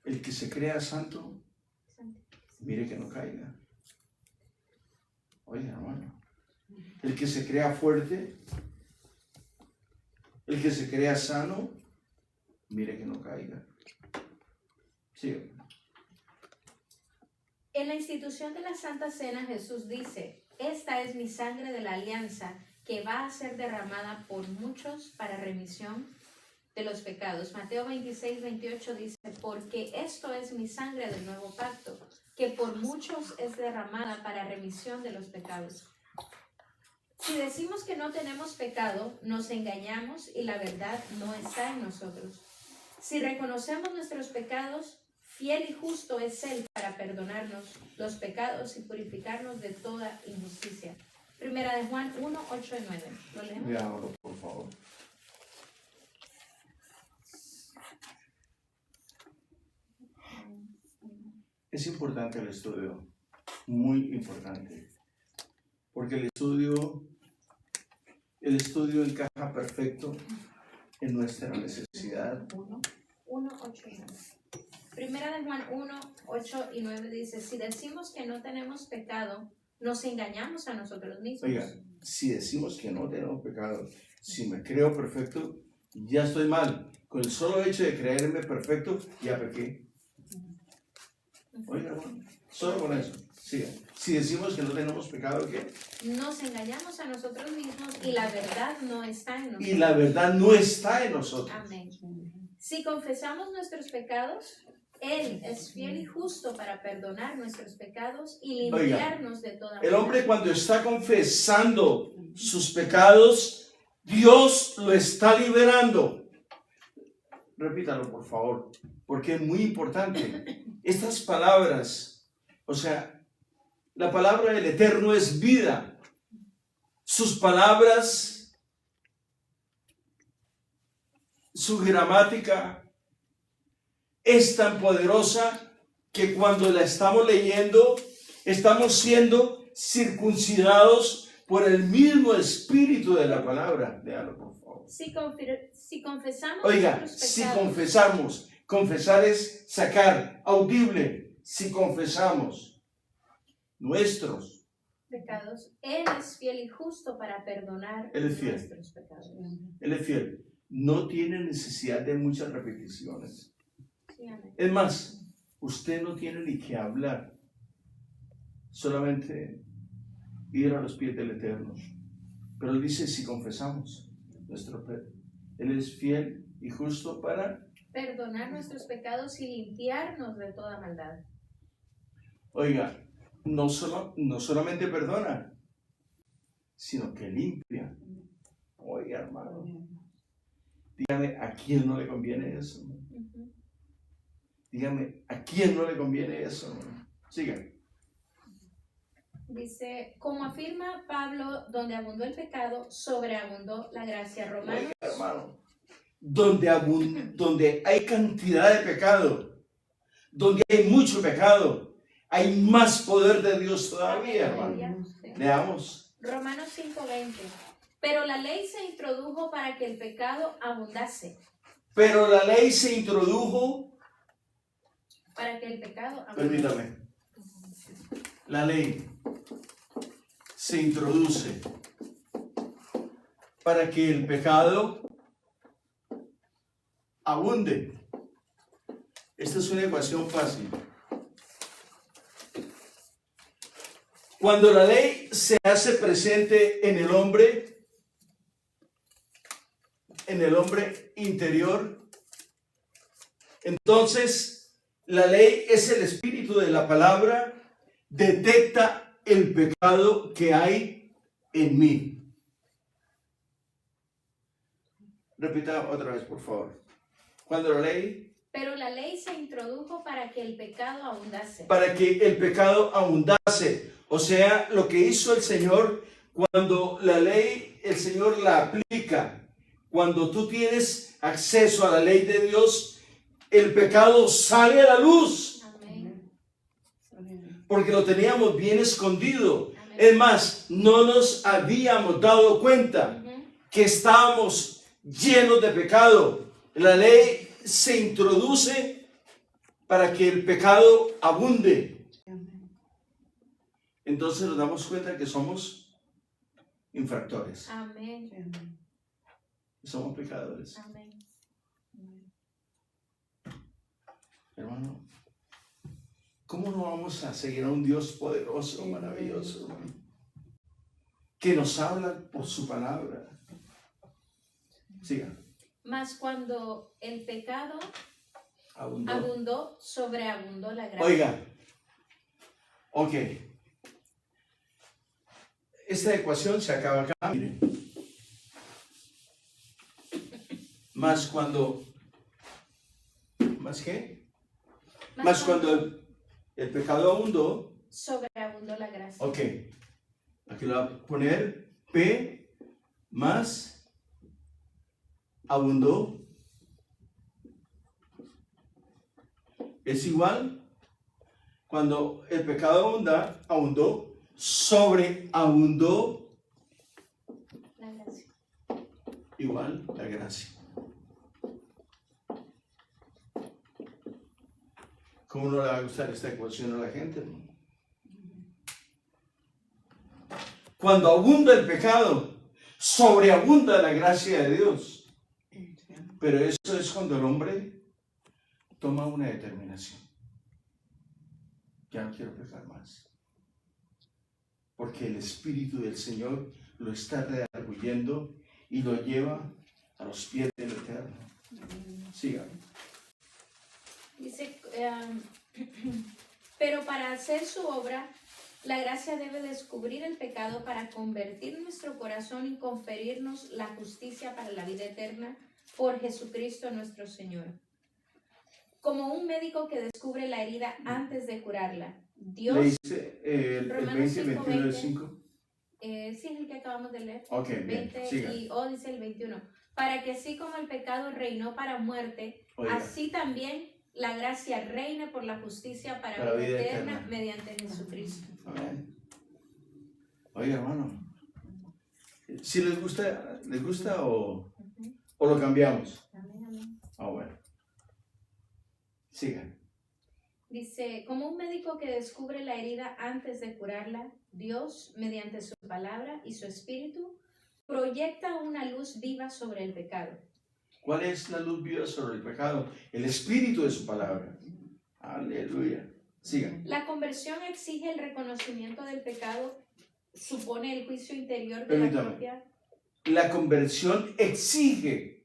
El que se crea santo, mire que no caiga. Oye, hermano. El que se crea fuerte, el que se crea sano, mire que no caiga. Sí. En la institución de la Santa Cena, Jesús dice: esta es mi sangre de la alianza que va a ser derramada por muchos para remisión de los pecados. Mateo 26:28 dice: porque esto es mi sangre del nuevo pacto, que por muchos es derramada para remisión de los pecados. Si decimos que no tenemos pecado, nos engañamos y la verdad no está en nosotros. Si reconocemos nuestros pecados, fiel y justo es Él para perdonarnos los pecados y purificarnos de toda injusticia. Primera de Juan 1, 8 y 9. ¿Lo leemos? Leámoslo, por favor. Es importante el estudio, muy importante, porque el estudio encaja perfecto en nuestra necesidad. 1, 8 y 9. Primera de Juan 1, 8 y 9 dice, si decimos que no tenemos pecado, nos engañamos a nosotros mismos. Oiga, si decimos que no tenemos pecado, si me creo perfecto, ya estoy mal. Con el solo hecho de creerme perfecto, ya pequé. Oiga, hermano, solo con eso. Siga. Si decimos que no tenemos pecado, ¿qué? Nos engañamos a nosotros mismos y la verdad no está en nosotros. Y la verdad no está en nosotros. Amén. Si confesamos nuestros pecados, Él es fiel y justo para perdonar nuestros pecados y limpiarnos de toda maldad. El hombre cuando está confesando sus pecados, Dios lo está liberando. Repítalo, por favor, porque es muy importante. Estas palabras, o sea, la palabra del Eterno es vida. Sus palabras, su gramática es tan poderosa que cuando la estamos leyendo, estamos siendo circuncidados por el mismo espíritu de la palabra. Léalo, por favor. Si confesamos Oiga, nuestros si pecados, confesamos, confesar es sacar, audible. Si confesamos nuestros pecados, Él es fiel y justo para perdonar Él es fiel. nuestros pecados. Él es fiel. No tiene necesidad de muchas repeticiones. Sí, amén. Es más, usted no tiene ni que hablar. Solamente ir a los pies del Eterno. Pero Él dice, si confesamos nuestro pecado, Él es fiel y justo para Perdonar nuestros pecados y limpiarnos de toda maldad. Oiga, no solamente perdona, sino que limpia. Oiga, hermano, dígame, ¿a quién no le conviene eso? Dígame, ¿a quién no le conviene eso? Siga. Dice, como afirma Pablo, donde abundó el pecado, sobreabundó la gracia. Romanos. Oiga, hermano, donde hay cantidad de pecado, donde hay mucho pecado, hay más poder de Dios todavía, hermano. Leamos. Romanos 5:20. Pero la ley se introdujo para que el pecado abundase. Pero la ley se introdujo. Para que el pecado abundase. Permítame. La ley se introduce para que el pecado abunde. Esta es una ecuación fácil. Cuando la ley se hace presente en el hombre interior, entonces la ley es el espíritu de la palabra, detecta el pecado que hay en mí. Repita otra vez, por favor. Cuando la ley... Pero la ley se introdujo para que el pecado abundase. Para que el pecado abundase. O sea, lo que hizo el Señor, cuando la ley, el Señor la aplica, cuando tú tienes acceso a la ley de Dios, el pecado sale a la luz. Amén. Porque lo teníamos bien escondido. Amén. Es más, no nos habíamos dado cuenta que estábamos llenos de pecado. La ley se introduce para que el pecado abunde. Entonces nos damos cuenta que somos infractores. Amén. Somos pecadores. Amén. Hermano, ¿cómo no vamos a seguir a un Dios poderoso, maravilloso, hermano? Que nos habla por su palabra. Siga. Mas cuando el pecado Abundó. abundó, sobreabundó la gracia. Oiga, ok. Esta ecuación se acaba acá. Mire. Más cuando... ¿Más qué? Más cuando el pecado abundó. Sobreabundó la gracia. Ok. Aquí lo voy a poner. P más abundó es igual. Cuando el pecado abundó, sobreabundó La gracia. igual la gracia. ¿Cómo no le va a gustar esta ecuación a la gente, hermano? Cuando abunda el pecado, sobreabunda la gracia de Dios. Pero eso es cuando el hombre toma una determinación. Ya no quiero pecar más. Porque el Espíritu del Señor lo está redarguyendo y lo lleva a los pies del Eterno. Sigan. Dice, pero para hacer su obra, la gracia debe descubrir el pecado para convertir nuestro corazón y conferirnos la justicia para la vida eterna por Jesucristo nuestro Señor. Como un médico que descubre la herida antes de curarla, Dios... ¿Le dice el Romanos 20, 5, 21 y 20. 5? Sí, es el que acabamos de leer. Ok, bien, 20 siga. y dice el 21. Para que así como el pecado reinó para muerte, Oiga. así también la gracia reine por la justicia para Para vida vida eterna eterna. mediante Jesucristo. Amén. Oiga, hermano. Si les gusta o lo cambiamos. Amén, amén. Ah, bueno. Sigan. Dice, como un médico que descubre la herida antes de curarla, Dios, mediante su palabra y su espíritu, proyecta una luz viva sobre el pecado. ¿Cuál es la luz viva sobre el pecado? El espíritu de su palabra. Aleluya. Sigan. La conversión exige el reconocimiento del pecado, supone el juicio interior de Permítame. la propia... La conversión exige.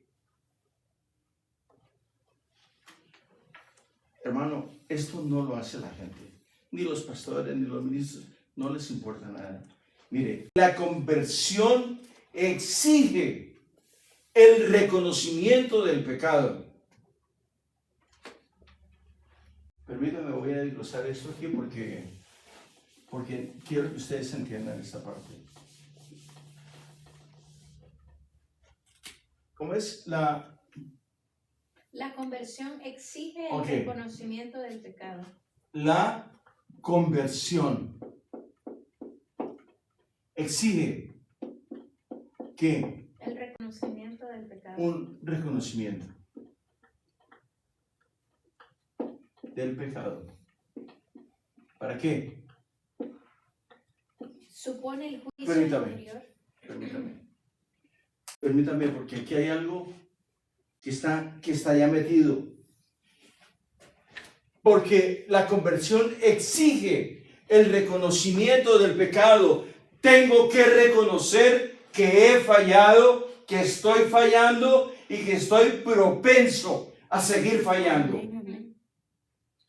Hermano, esto no lo hace la gente. Ni los pastores, ni los ministros. No les importa nada. Mire, la conversión exige el reconocimiento del pecado. Permítame, voy a desglosar esto aquí porque quiero que ustedes entiendan esta parte. ¿Cómo es La conversión exige el Ok. reconocimiento del pecado. la conversión? Exige que El reconocimiento del pecado. un reconocimiento del pecado. ¿Para qué? Supone el juicio Permítame. interior. Permítame, porque aquí hay algo que está ya metido. Porque la conversión exige el reconocimiento del pecado. Tengo que reconocer que he fallado, que estoy fallando y que estoy propenso a seguir fallando. Amén.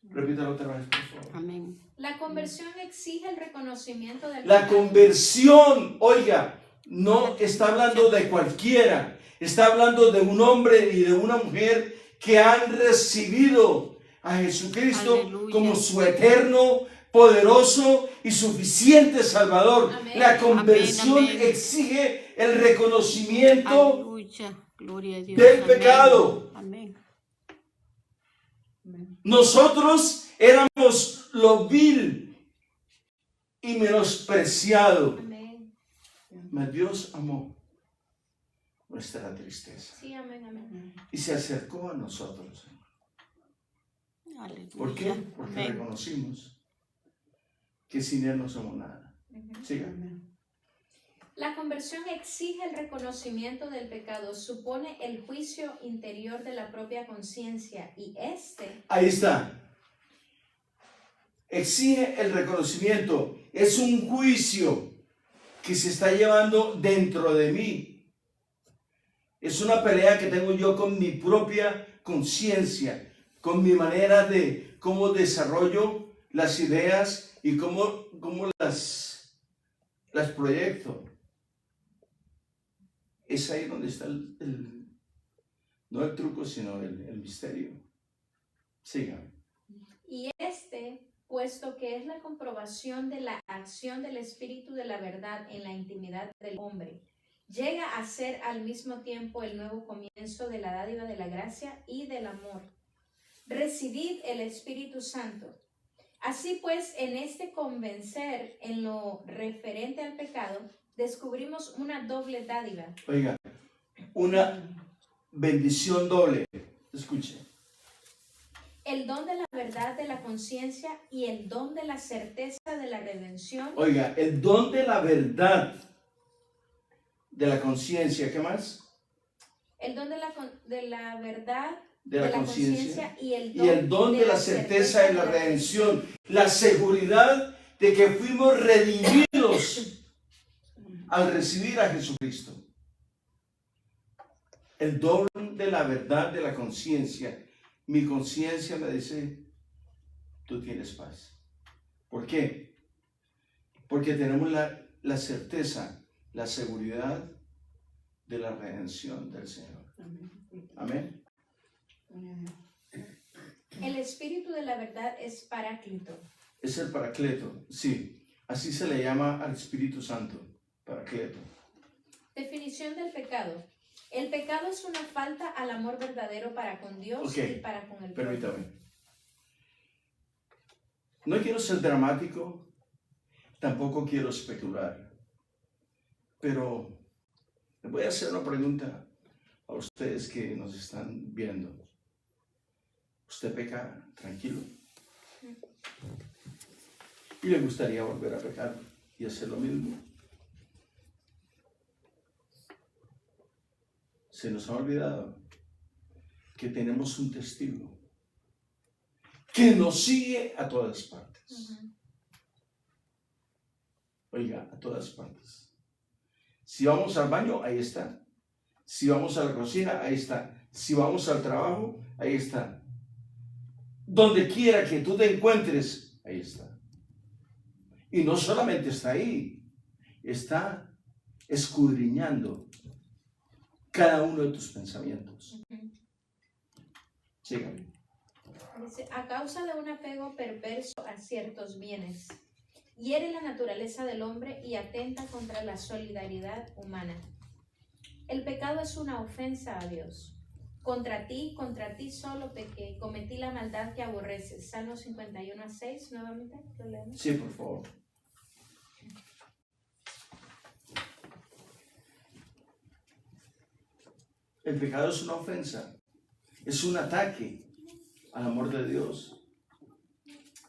Repítalo otra vez, por favor. Amén. La conversión exige el reconocimiento del La pecado. conversión, oiga, no está hablando de cualquiera, está hablando de un hombre y de una mujer que han recibido a Jesucristo Aleluya. como su eterno, poderoso y suficiente Salvador. Amén. La conversión Amén, amén. exige el reconocimiento Aleluya. Gloria a Dios. del Amén. pecado. Amén. Amén. Nosotros éramos lo vil y menospreciado. Amén. Mas Dios amó nuestra tristeza Sí, amén, amén. y se acercó a nosotros. Aleluya. ¿Por qué? Porque Amén. reconocimos que sin Él no somos nada. Siga. La conversión exige el reconocimiento del pecado, supone el juicio interior de la propia conciencia y Ahí está. Exige el reconocimiento. Es un juicio que se está llevando dentro de mí. Es una pelea que tengo yo con mi propia conciencia, con mi manera de cómo desarrollo las ideas y cómo las proyecto. Es ahí donde está no el truco, sino el misterio. Sigan. Y puesto que es la comprobación de la acción del Espíritu de la verdad en la intimidad del hombre, llega a ser al mismo tiempo el nuevo comienzo de la dádiva de la gracia y del amor. Recibid el Espíritu Santo. Así pues, en este convencer en lo referente al pecado, descubrimos una doble dádiva. Oiga, una bendición doble. Escuche. El don de la verdad de la conciencia y el don de la certeza de la redención. Oiga, el don de la verdad de la conciencia, ¿qué más? El don de la verdad de la conciencia y el don de la certeza de la redención, la seguridad de que fuimos redimidos al recibir a Jesucristo. El don de la verdad de la conciencia. Mi conciencia me dice, tú tienes paz. ¿Por qué? Porque tenemos la certeza, la seguridad de la redención del Señor. Amén. El espíritu de la verdad es Paráclito. Es el Paracleto, sí. Así se le llama al Espíritu Santo, Paracleto. Definición del pecado. El pecado es una falta al amor verdadero para con Dios y para con el prójimo. Permítame. No quiero ser dramático, tampoco quiero especular, pero les voy a hacer una pregunta a ustedes que nos están viendo. ¿Usted peca tranquilo? ¿Y le gustaría volver a pecar y hacer lo mismo? Se nos ha olvidado que tenemos un testigo que nos sigue a todas partes. Oiga, a todas partes. Si vamos al baño, ahí está. Si vamos a la cocina, ahí está. Si vamos al trabajo, ahí está. Donde quiera que tú te encuentres, ahí está. Y no solamente está ahí, está escudriñando cada uno de tus pensamientos. Sígame. Dice, a causa de un apego perverso a ciertos bienes, hiere la naturaleza del hombre y atenta contra la solidaridad humana. El pecado es una ofensa a Dios. Contra ti solo pequé, cometí la maldad que aborreces. Salmo 51:6, nuevamente, ¿lo leemos? Sí, por favor. El pecado es una ofensa, es un ataque al amor de Dios.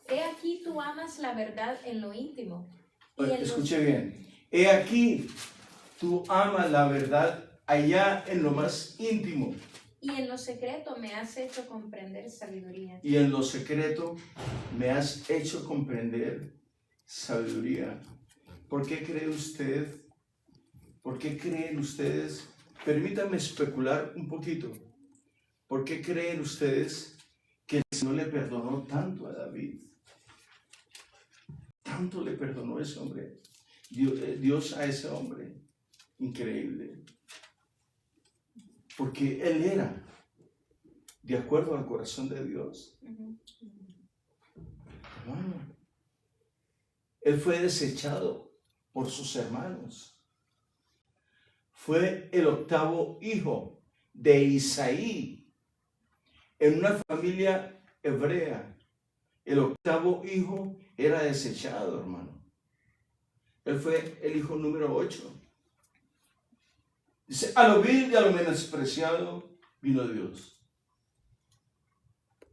He aquí tú amas la verdad en lo íntimo. Escuche bien. He aquí tú amas la verdad allá en lo más íntimo. Y en lo secreto me has hecho comprender sabiduría. Y en lo secreto me has hecho comprender sabiduría. ¿Por qué cree usted? ¿Por qué creen ustedes? Permítanme especular un poquito. ¿Por qué creen ustedes que el Señor le perdonó tanto a David? Tanto le perdonó ese hombre. Dios a ese hombre. Increíble. Porque él era de acuerdo al corazón de Dios. Hermano, él fue desechado por sus hermanos. Fue el octavo hijo de Isaí en una familia hebrea. El octavo hijo era desechado, hermano. Él fue el hijo número 8. Dice, a lo vil y a lo menospreciado vino Dios.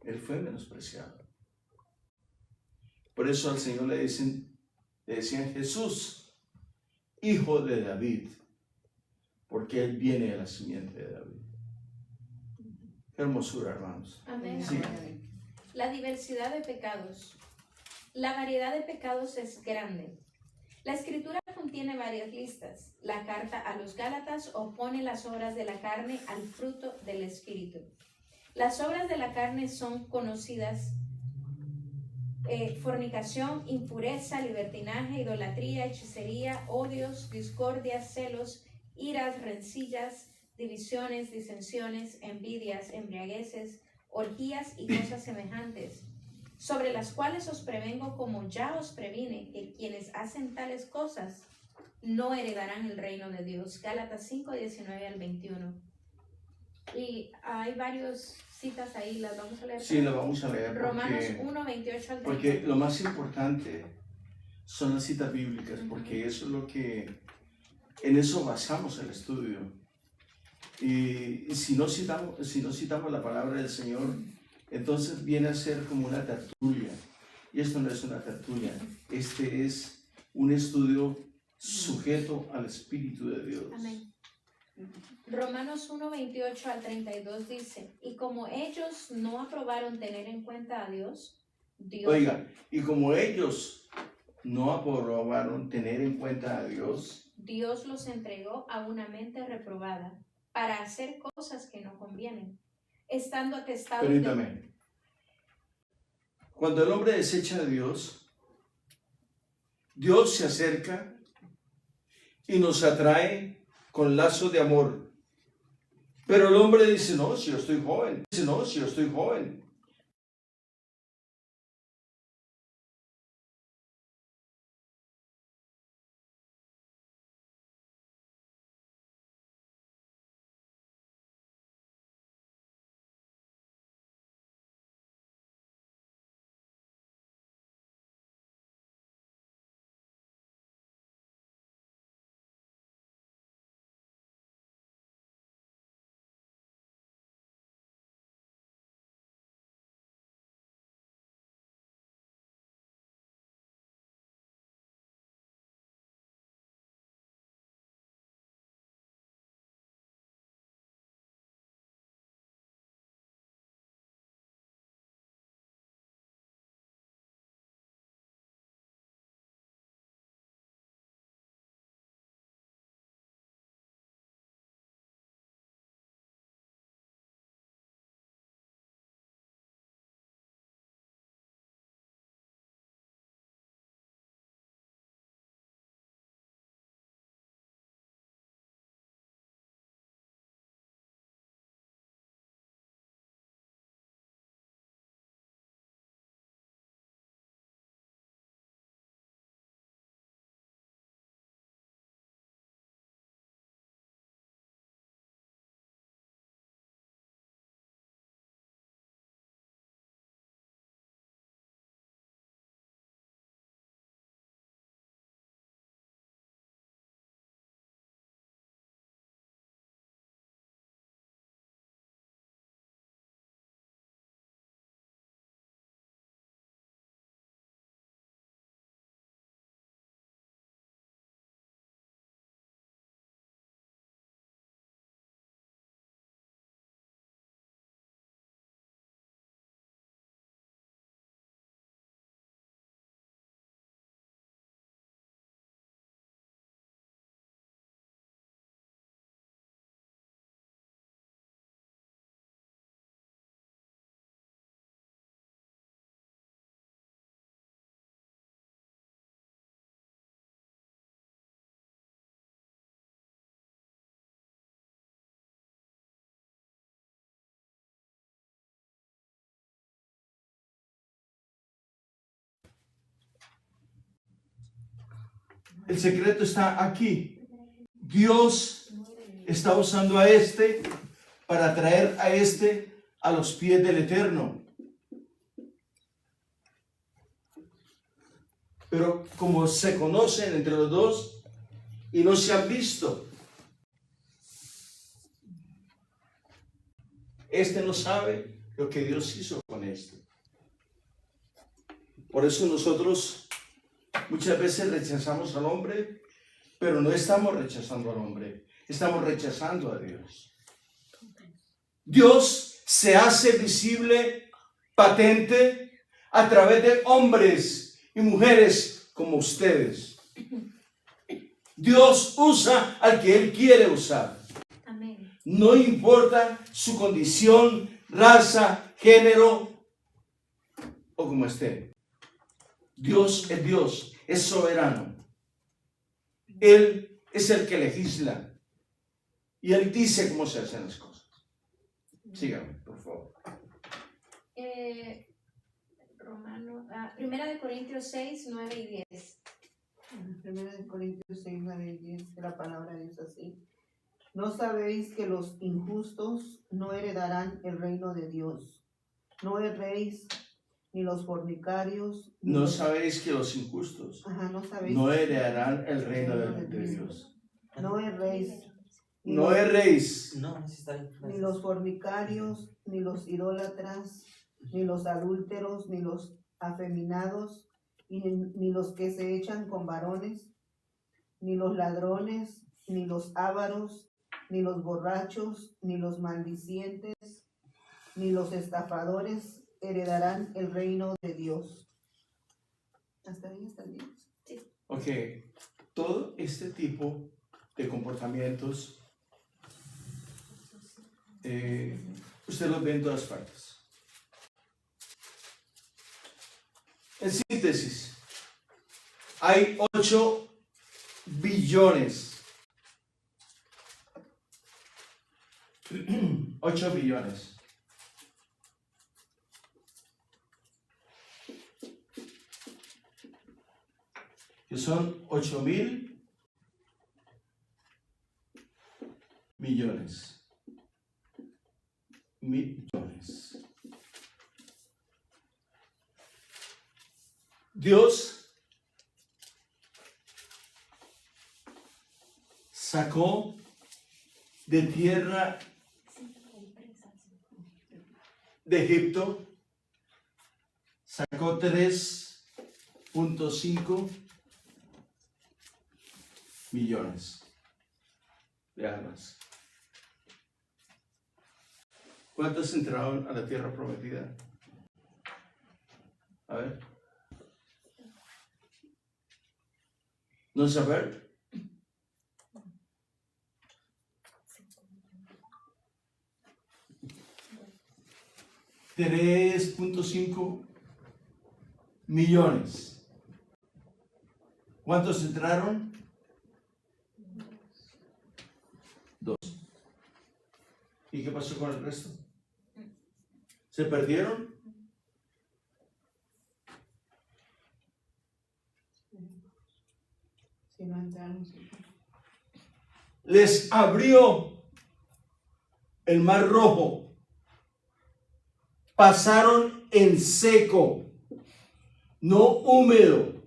Él fue menospreciado. Por eso al Señor le decían Jesús, hijo de David, porque Él viene de la simiente de David. Qué hermosura, hermanos. Amén. Sí. La diversidad de pecados. La variedad de pecados es grande. La Escritura contiene varias listas. La carta a los Gálatas opone las obras de la carne al fruto del Espíritu. Las obras de la carne son conocidas: fornicación, impureza, libertinaje, idolatría, hechicería, odios, discordias, celos, iras, rencillas, divisiones, disensiones, envidias, embriagueces, orgías y cosas semejantes, sobre las cuales os prevengo, como ya os previne, que quienes hacen tales cosas no heredarán el reino de Dios. Gálatas 5:19 al 21. Y hay varias citas ahí, las vamos a leer. Sí, la vamos a leer Romanos 1, 28 al 30. porque lo más importante son las citas bíblicas, porque eso es lo que, en eso basamos el estudio. Y si no citamos la palabra del Señor, entonces viene a ser como una tertulia. Y esto no es una tertulia, este es un estudio sujeto al Espíritu de Dios. Amén. Romanos 1, 28 al 32 dice, y como ellos no aprobaron tener en cuenta a Dios, Oiga, y como ellos no aprobaron tener en cuenta a Dios, Dios los entregó a una mente reprobada para hacer cosas que no convienen, estando atestados permítame. Cuando el hombre desecha a Dios, Dios se acerca y nos atrae con lazos de amor. Pero el hombre dice, no, si yo estoy joven. Dice, no, si yo estoy joven. El secreto está aquí. Dios está usando a este para traer a este a los pies del Eterno. Pero como se conocen entre los dos y no se han visto, este no sabe lo que Dios hizo con este. Por eso nosotros muchas veces rechazamos al hombre, pero no estamos rechazando al hombre, estamos rechazando a Dios. Dios se hace visible, patente, a través de hombres y mujeres como ustedes. Dios usa al que Él quiere usar. Amén. No importa su condición, raza, género o como esté. Dios, es soberano. Él es el que legisla. Y Él dice cómo se hacen las cosas. Síganme, por favor. Primera de Corintios 6, 9 y 10. Primera de Corintios 6, 9 y 10, que la palabra dice así. ¿No sabéis que los injustos no heredarán el reino de Dios? No erréis, ni los fornicarios. No sabéis que los injustos no sabéis no heredarán el reino de Dios. No erréis. No erréis. Ni los fornicarios, ni los idólatras, ni los adúlteros, ni los afeminados, ni los que se echan con varones, ni los ladrones, ni los ávaros, ni los borrachos, ni los maldicientes, ni los estafadores heredarán el reino de Dios. ¿Hasta ahí está bien? Sí. Ok, todo este tipo de comportamientos usted los ve en todas partes. En síntesis, hay 8 billones. 8 billones. Que son 8.000 millones. Millones. Dios sacó de tierra de Egipto, sacó 3.5 millones de almas. ¿Cuántos entraron a la tierra prometida? A ver. ¿No saber? $3.5 millones. ¿Cuántos entraron? 2. ¿Y qué pasó con el resto? ¿Se perdieron? Si no entraron. Les abrió el mar rojo. Pasaron en seco, no húmedo,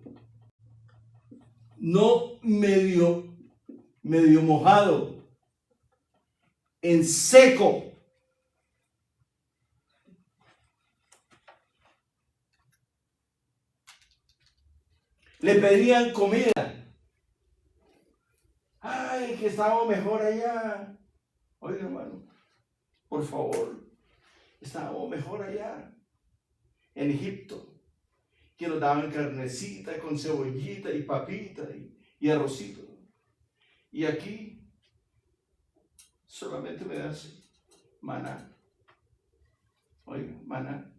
no medio mojado, en seco. Le pedían comida. Ay, que estábamos mejor allá. Oiga, hermano, por favor. Estábamos mejor allá, en Egipto, que nos daban carnecita con cebollita y papita y arrocito. Y aquí solamente me das maná. Oiga, maná.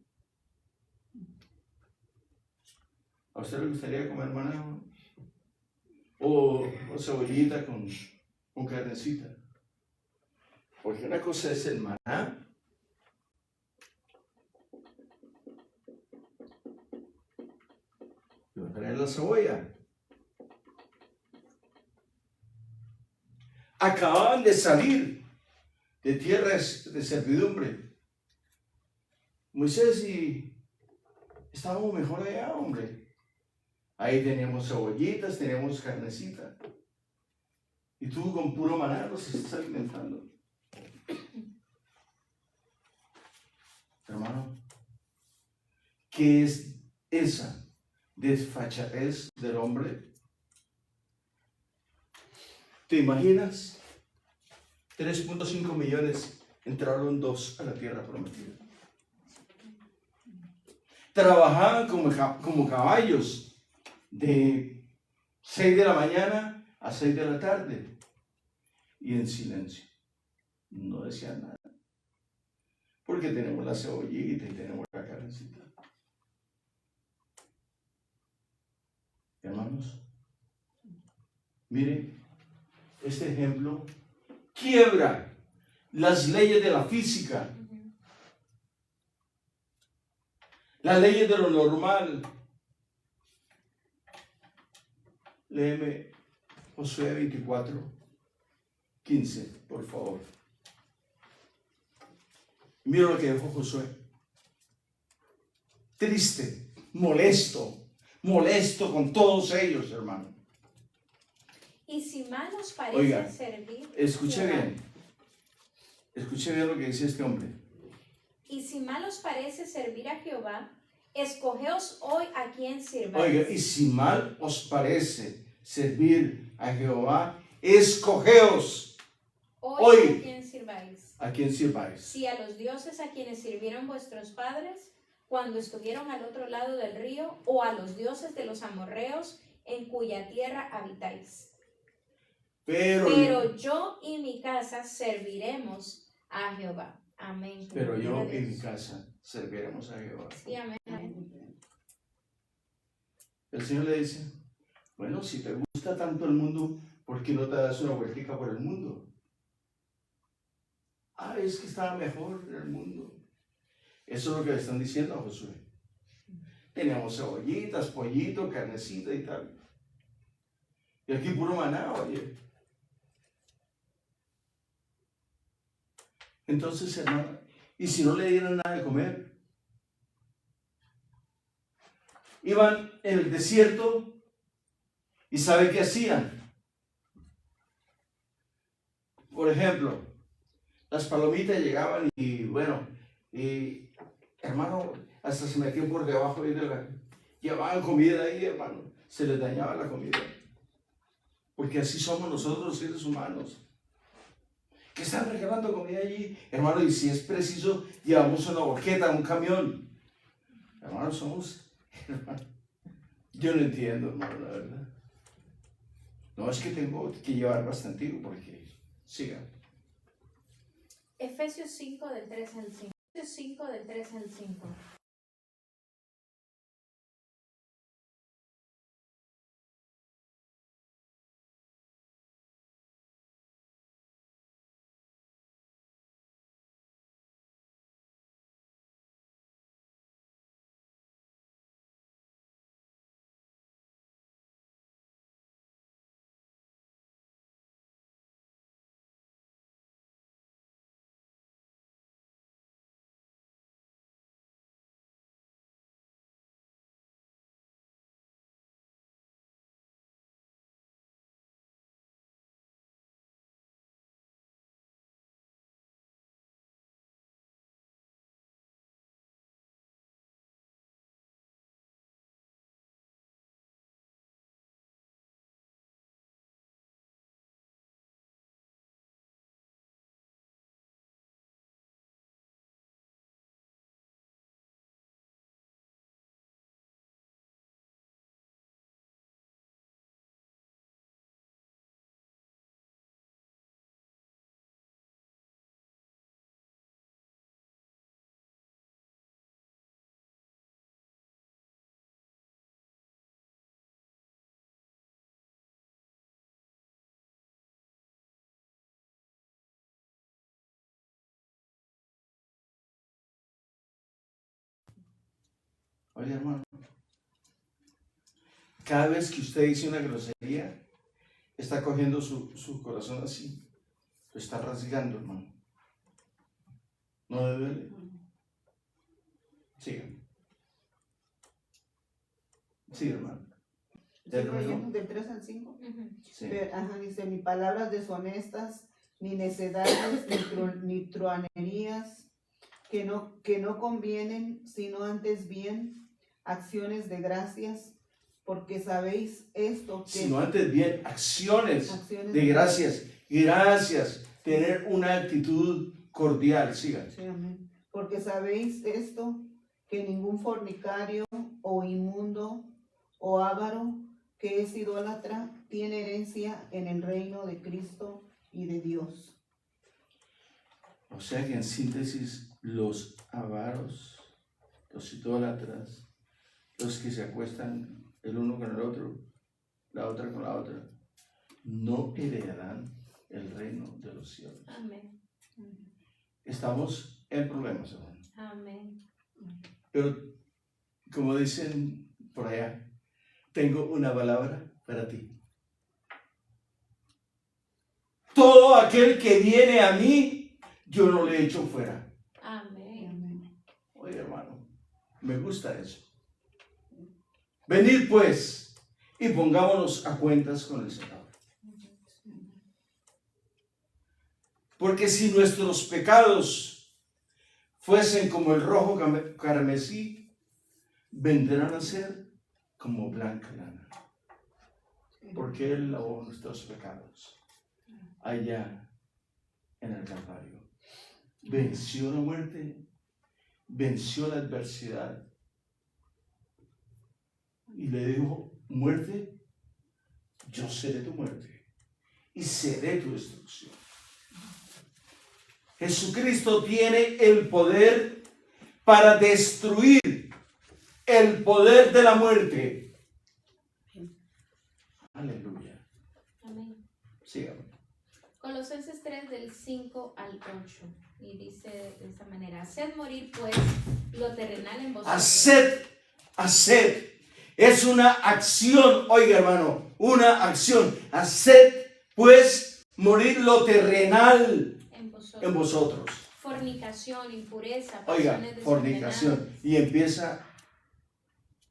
¿A usted le gustaría comer maná? ¿No? O cebollita con carnecita. Porque una cosa es el maná. Traer la cebolla. Acababan de salir de tierras de servidumbre. Moisés, y estábamos mejor allá, hombre. Ahí teníamos cebollitas, teníamos carnecita. Y tú con puro maná los estás alimentando. Hermano, ¿qué es esa desfachatez del hombre? ¿Te imaginas? 3.5 millones, entraron 2 a la tierra prometida. Trabajaban como caballos de 6 de la mañana a 6 de la tarde y en silencio. No decían nada. Porque tenemos la cebollita y tenemos la carnecita. Hermanos, miren, este ejemplo quiebra las leyes de la física, las leyes de lo normal. Léeme Josué 24, 15, por favor. Mira lo que dijo Josué. Triste, molesto con todos ellos, hermano. Y si mal os parece Oiga, servir, escuche Jehová, bien. Escuche bien lo que dice este hombre. y si mal os parece servir a Jehová, escogeos hoy a quien sirváis. Oiga, y si mal os parece servir a Jehová, escogeos hoy a quien sirváis. a quien sirváis. Si a los dioses a quienes sirvieron vuestros padres cuando estuvieron al otro lado del río, o a los dioses de los amorreos en cuya tierra habitáis. Pero yo y mi casa serviremos a Jehová. Amén. Pero yo Gloria a y mi Dios. casa serviremos a Jehová. Sí, amén. Amén. El Señor le dice, bueno, si te gusta tanto el mundo, ¿por qué no te das una vueltica por el mundo? Ah, es que estaba mejor el mundo. Eso es lo que le están diciendo a Josué. Teníamos cebollitas, pollito, carnecita y tal. Y aquí puro maná, oye. Entonces, hermano, ¿y si no le dieran nada de comer? Iban en el desierto y ¿sabe qué hacían? Por ejemplo, las palomitas llegaban y bueno, y hermano, hasta se metían por debajo de la... Llevaban comida ahí, hermano, se les dañaba la comida. Porque así somos nosotros los seres humanos. Que están regalando comida allí, hermano, y si es preciso, llevamos una boqueta, un camión. Hermano, somos... Hermano, yo no entiendo, hermano, la verdad. No, es que tengo que llevar bastante, porque... Siga. Efesios 5 del 3 al 5. Efesios 5 del 3 al 5. Oye, hermano, cada vez que usted dice una grosería, está cogiendo su corazón así, lo está rasgando, hermano. ¿No le duele? Siga. Sí, hermano. Sigo leyendo del 3 al 5. Sí. Dice, ni palabras deshonestas, ni necedades, ni truanerías, que no convienen, sino antes bien acciones de gracias, porque sabéis esto, que Sino antes bien, acciones acciones de gracias. Gracias. Tener una actitud cordial. Siga. Sí, amén. Porque sabéis esto, que ningún fornicario o inmundo o avaro que es idólatra tiene herencia en el reino de Cristo y de Dios. O sea que en síntesis, los avaros, los idólatras, los que se acuestan el uno con el otro, la otra con la otra, no heredarán el reino de los cielos. Amén. Estamos en problemas, hermano. Amén. Pero, como dicen por allá, tengo una palabra para ti. todo aquel que viene a mí, yo no le echo fuera. Amén. Oye, hermano, me gusta eso. Venid pues y pongámonos a cuentas con el Señor. Porque si nuestros pecados fuesen como el rojo carmesí, vendrán a ser como blanca lana. Porque Él lavó nuestros pecados allá en el Calvario. Venció la muerte, venció la adversidad y le dijo: muerte, yo seré tu muerte y seré tu destrucción. Jesucristo tiene el poder para destruir el poder de la muerte. Aleluya. Amén. Sígame. Colosenses 3 del 5 al 8. Y dice de esta manera: haced morir pues lo terrenal en vosotros. Haced. Es una acción, oiga hermano, una acción. Haced pues morir lo terrenal en vosotros. Fornicación, impureza, Oiga, pasiones fornicación. Y empieza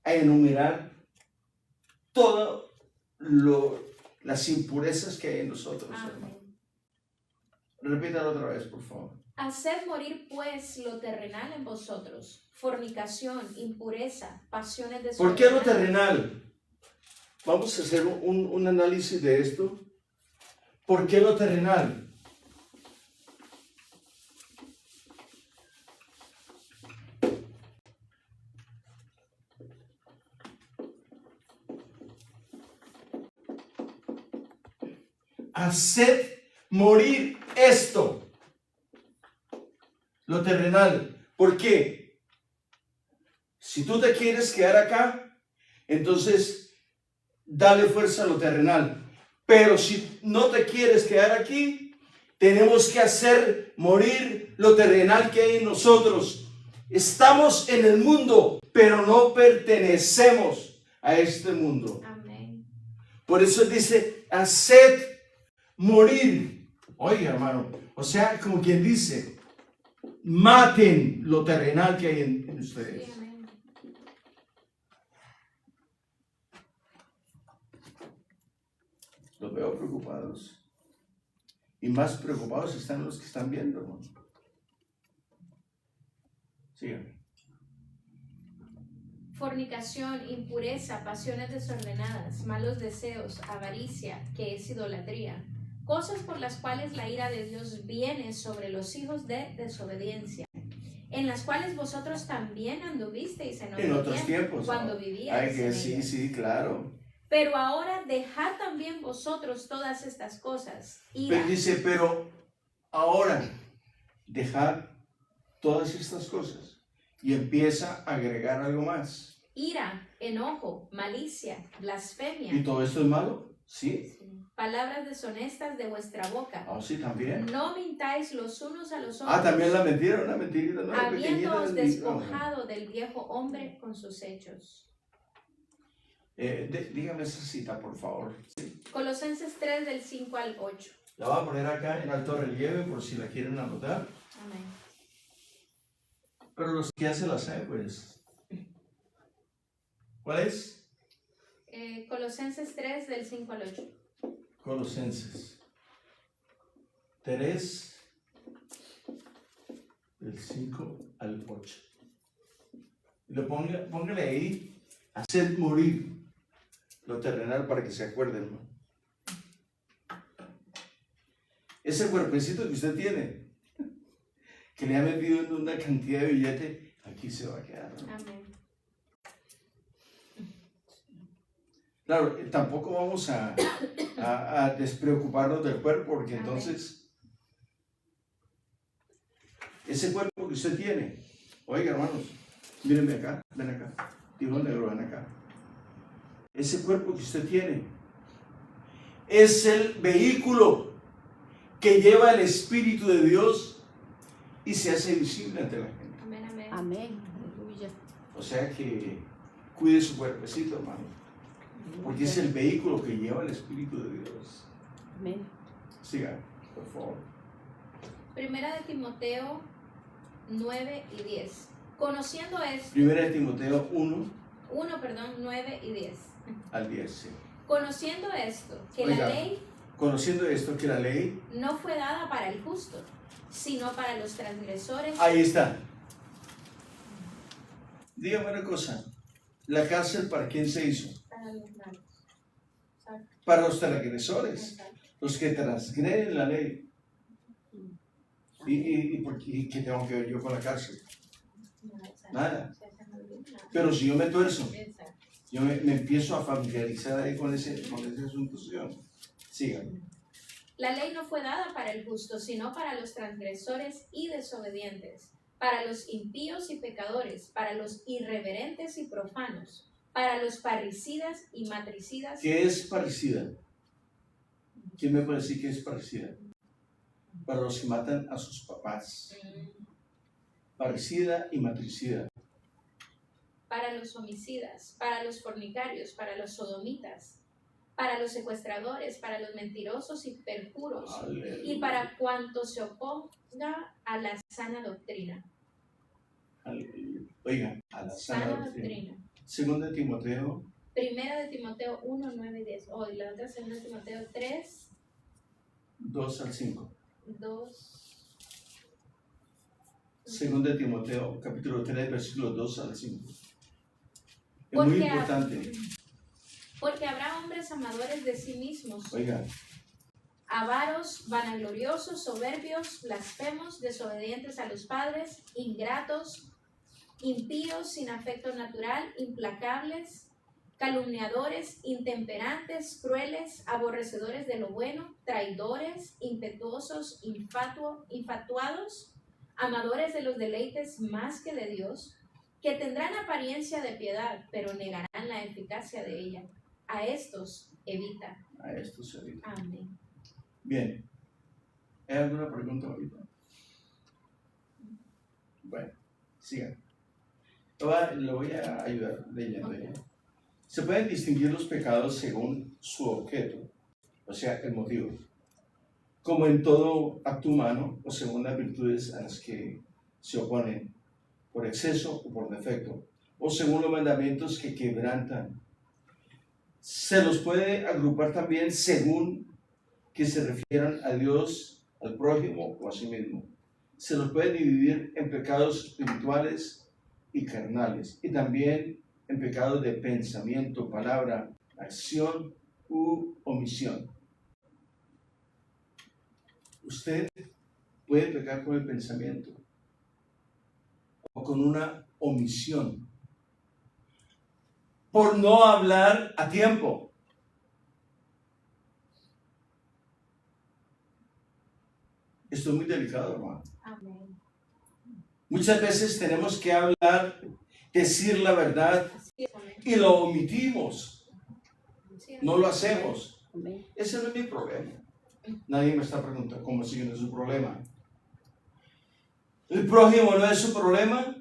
a enumerar todas las impurezas que hay en nosotros. Amén. Repítalo otra vez, por favor. Haced morir pues lo terrenal en vosotros: fornicación, impureza, pasiones desordenadas. ¿Por qué lo terrenal? Vamos a hacer un análisis de esto. ¿Por qué lo terrenal? Haced morir esto, lo terrenal. ¿Por qué? Si tú te quieres quedar acá, entonces dale fuerza a lo terrenal. Pero si no te quieres quedar aquí, tenemos que hacer morir lo terrenal que hay en nosotros. Estamos en el mundo, pero no pertenecemos a este mundo. Amén. Por eso dice: haced morir. Oiga, hermano, o sea, como quien dice, maten lo terrenal que hay en ustedes. Sí, amén. Los veo preocupados. Y más preocupados están los que están viendo, hermano. Síganme. Fornicación, impureza, pasiones desordenadas, malos deseos, avaricia, que es idolatría, cosas por las cuales la ira de Dios viene sobre los hijos de desobediencia, en las cuales vosotros también anduvisteis en otros tiempos, cuando ¿no? vivíais Ay, que en sí, ellas. sí, claro. Pero ahora dejad también vosotros todas estas cosas: ira, Pero dice, pero ahora dejad todas estas cosas. Y empieza a agregar algo más. ira, enojo, malicia, blasfemia, ¿Y todo esto es malo? Sí. palabras deshonestas de vuestra boca. Ah, sí, también. No mintáis los unos a los otros. Ah, también la mentira, una mentirita. No, habiéndoos pequeñita, despojado del viejo hombre con sus hechos. Dígame esa cita, por favor. Colosenses 3 del 5 al 8. La voy a poner acá en alto relieve por si la quieren anotar. Amén. Pero los que ya se la saben, pues. ¿Cuál es? Colosenses 3 del 5 al 8. Colosenses 3 del 5 al 8. Póngale ahí: haced morir lo terrenal, para que se acuerden, ¿no? Ese cuerpecito que usted tiene, que le ha metido en una cantidad de billete, aquí se va a quedar, ¿no? Amén. Claro, tampoco vamos a despreocuparnos del cuerpo, porque Amén. entonces ese cuerpo que usted tiene, oiga, hermanos, mírenme acá, ven acá, digo negro, ven acá. Ese cuerpo que usted tiene es el vehículo que lleva el Espíritu de Dios y se hace visible ante la gente. Amén, amén. Amén. Aleluya. O sea que cuide su cuerpecito, hermano, porque es el vehículo que lleva el Espíritu de Dios. Amén. Siga. por favor. Primera de Timoteo 9 y 10. Conociendo esto, Primera de Timoteo 1 9 y 10. al 10. Sí. Conociendo esto, que Oiga. la ley Conociendo esto, que la ley, no fue dada para el justo, sino para los transgresores. ahí está. Dígame una cosa, ¿la cárcel para quién se hizo? Para los malos. Para los transgresores, los que transgreden la ley. ¿Y qué tengo que ver yo con la cárcel? Nada. Pero si yo me tuerzo, yo me empiezo a familiarizar ahí con ese asunto. Sigan. La ley no fue dada para el justo, sino para los transgresores y desobedientes, para los impíos y pecadores, para los irreverentes y profanos, para los parricidas y matricidas. ¿Qué es parricida? ¿Quién me puede decir qué es parricida? Para los que matan a sus papás. Parricida y matricida. Para los homicidas, para los fornicarios, para los sodomitas, para los secuestradores, para los mentirosos y perjuros, Aleluya. y para cuanto se oponga a la sana doctrina. Aleluya. Oiga, a la sana doctrina. Segunda de Timoteo. Primera de Timoteo 1, 9 y 10. Y la otra segunda de Timoteo 3, 2 al 5. 2. Segunda de Timoteo, capítulo 3, versículos 2 al 5. Es Porque muy importante. Porque habrá hombres amadores de sí mismos, Oiga, avaros, vanagloriosos, soberbios, blasfemos, desobedientes a los padres, ingratos, impíos, sin afecto natural, implacables, calumniadores, intemperantes, crueles, aborrecedores de lo bueno, traidores, impetuosos, infatuados, amadores de los deleites más que de Dios, que tendrán apariencia de piedad, pero negarán la eficacia de ella. A estos evita. a esto se evita. Amén. Bien. ¿Hay alguna pregunta ahorita? Bueno, sigan. Le voy a ayudar leyendo ya. Se pueden distinguir los pecados según su objeto, o sea, el motivo, como en todo acto humano o según las virtudes a las que se oponen, por exceso o por defecto, o según los mandamientos que quebrantan. Se los puede agrupar también según que se refieran a Dios, al prójimo o a sí mismo. Se los puede dividir en pecados espirituales y carnales, y también en pecados de pensamiento, palabra, acción u omisión. Usted puede pecar con el pensamiento o con una omisión por no hablar a tiempo. Esto es muy delicado, hermano. Amén. Muchas veces tenemos que hablar, decir la verdad Sí, amén. y lo omitimos, Sí, no lo hacemos. Amén. Ese no es mi problema. Nadie me está preguntando cómo sigue, no es su problema. ¿El prójimo no es su problema?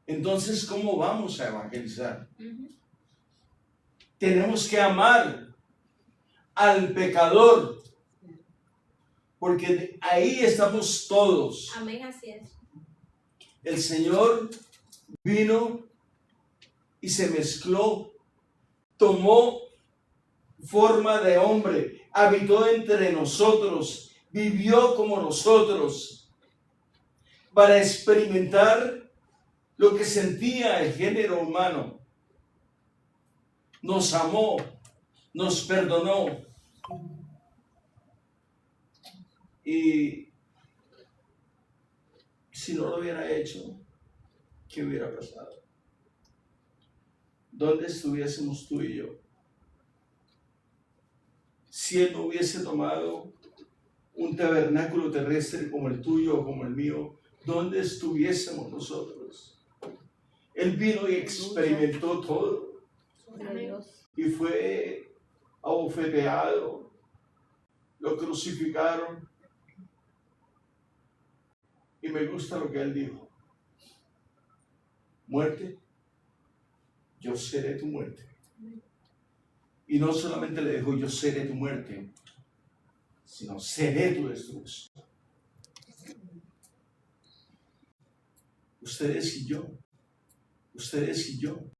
Entonces, ¿cómo vamos a evangelizar? Ujú. Tenemos que amar al pecador, porque ahí estamos todos. Amén, así es. El Señor vino y se mezcló, tomó forma de hombre, habitó entre nosotros, vivió como nosotros, para experimentar lo que sentía el género humano. Nos amó, nos perdonó. Y si no lo hubiera hecho, ¿qué hubiera pasado? ¿Dónde estuviésemos tú y yo? Si Él no hubiese tomado un tabernáculo terrestre como el tuyo o como el mío, ¿dónde estuviésemos nosotros? Él vino y experimentó todo y fue abofeteado, lo crucificaron. Y me gusta lo que Él dijo: muerte, yo seré tu muerte. Y no solamente le dijo yo seré tu muerte, sino seré tu destrucción. Ustedes y yo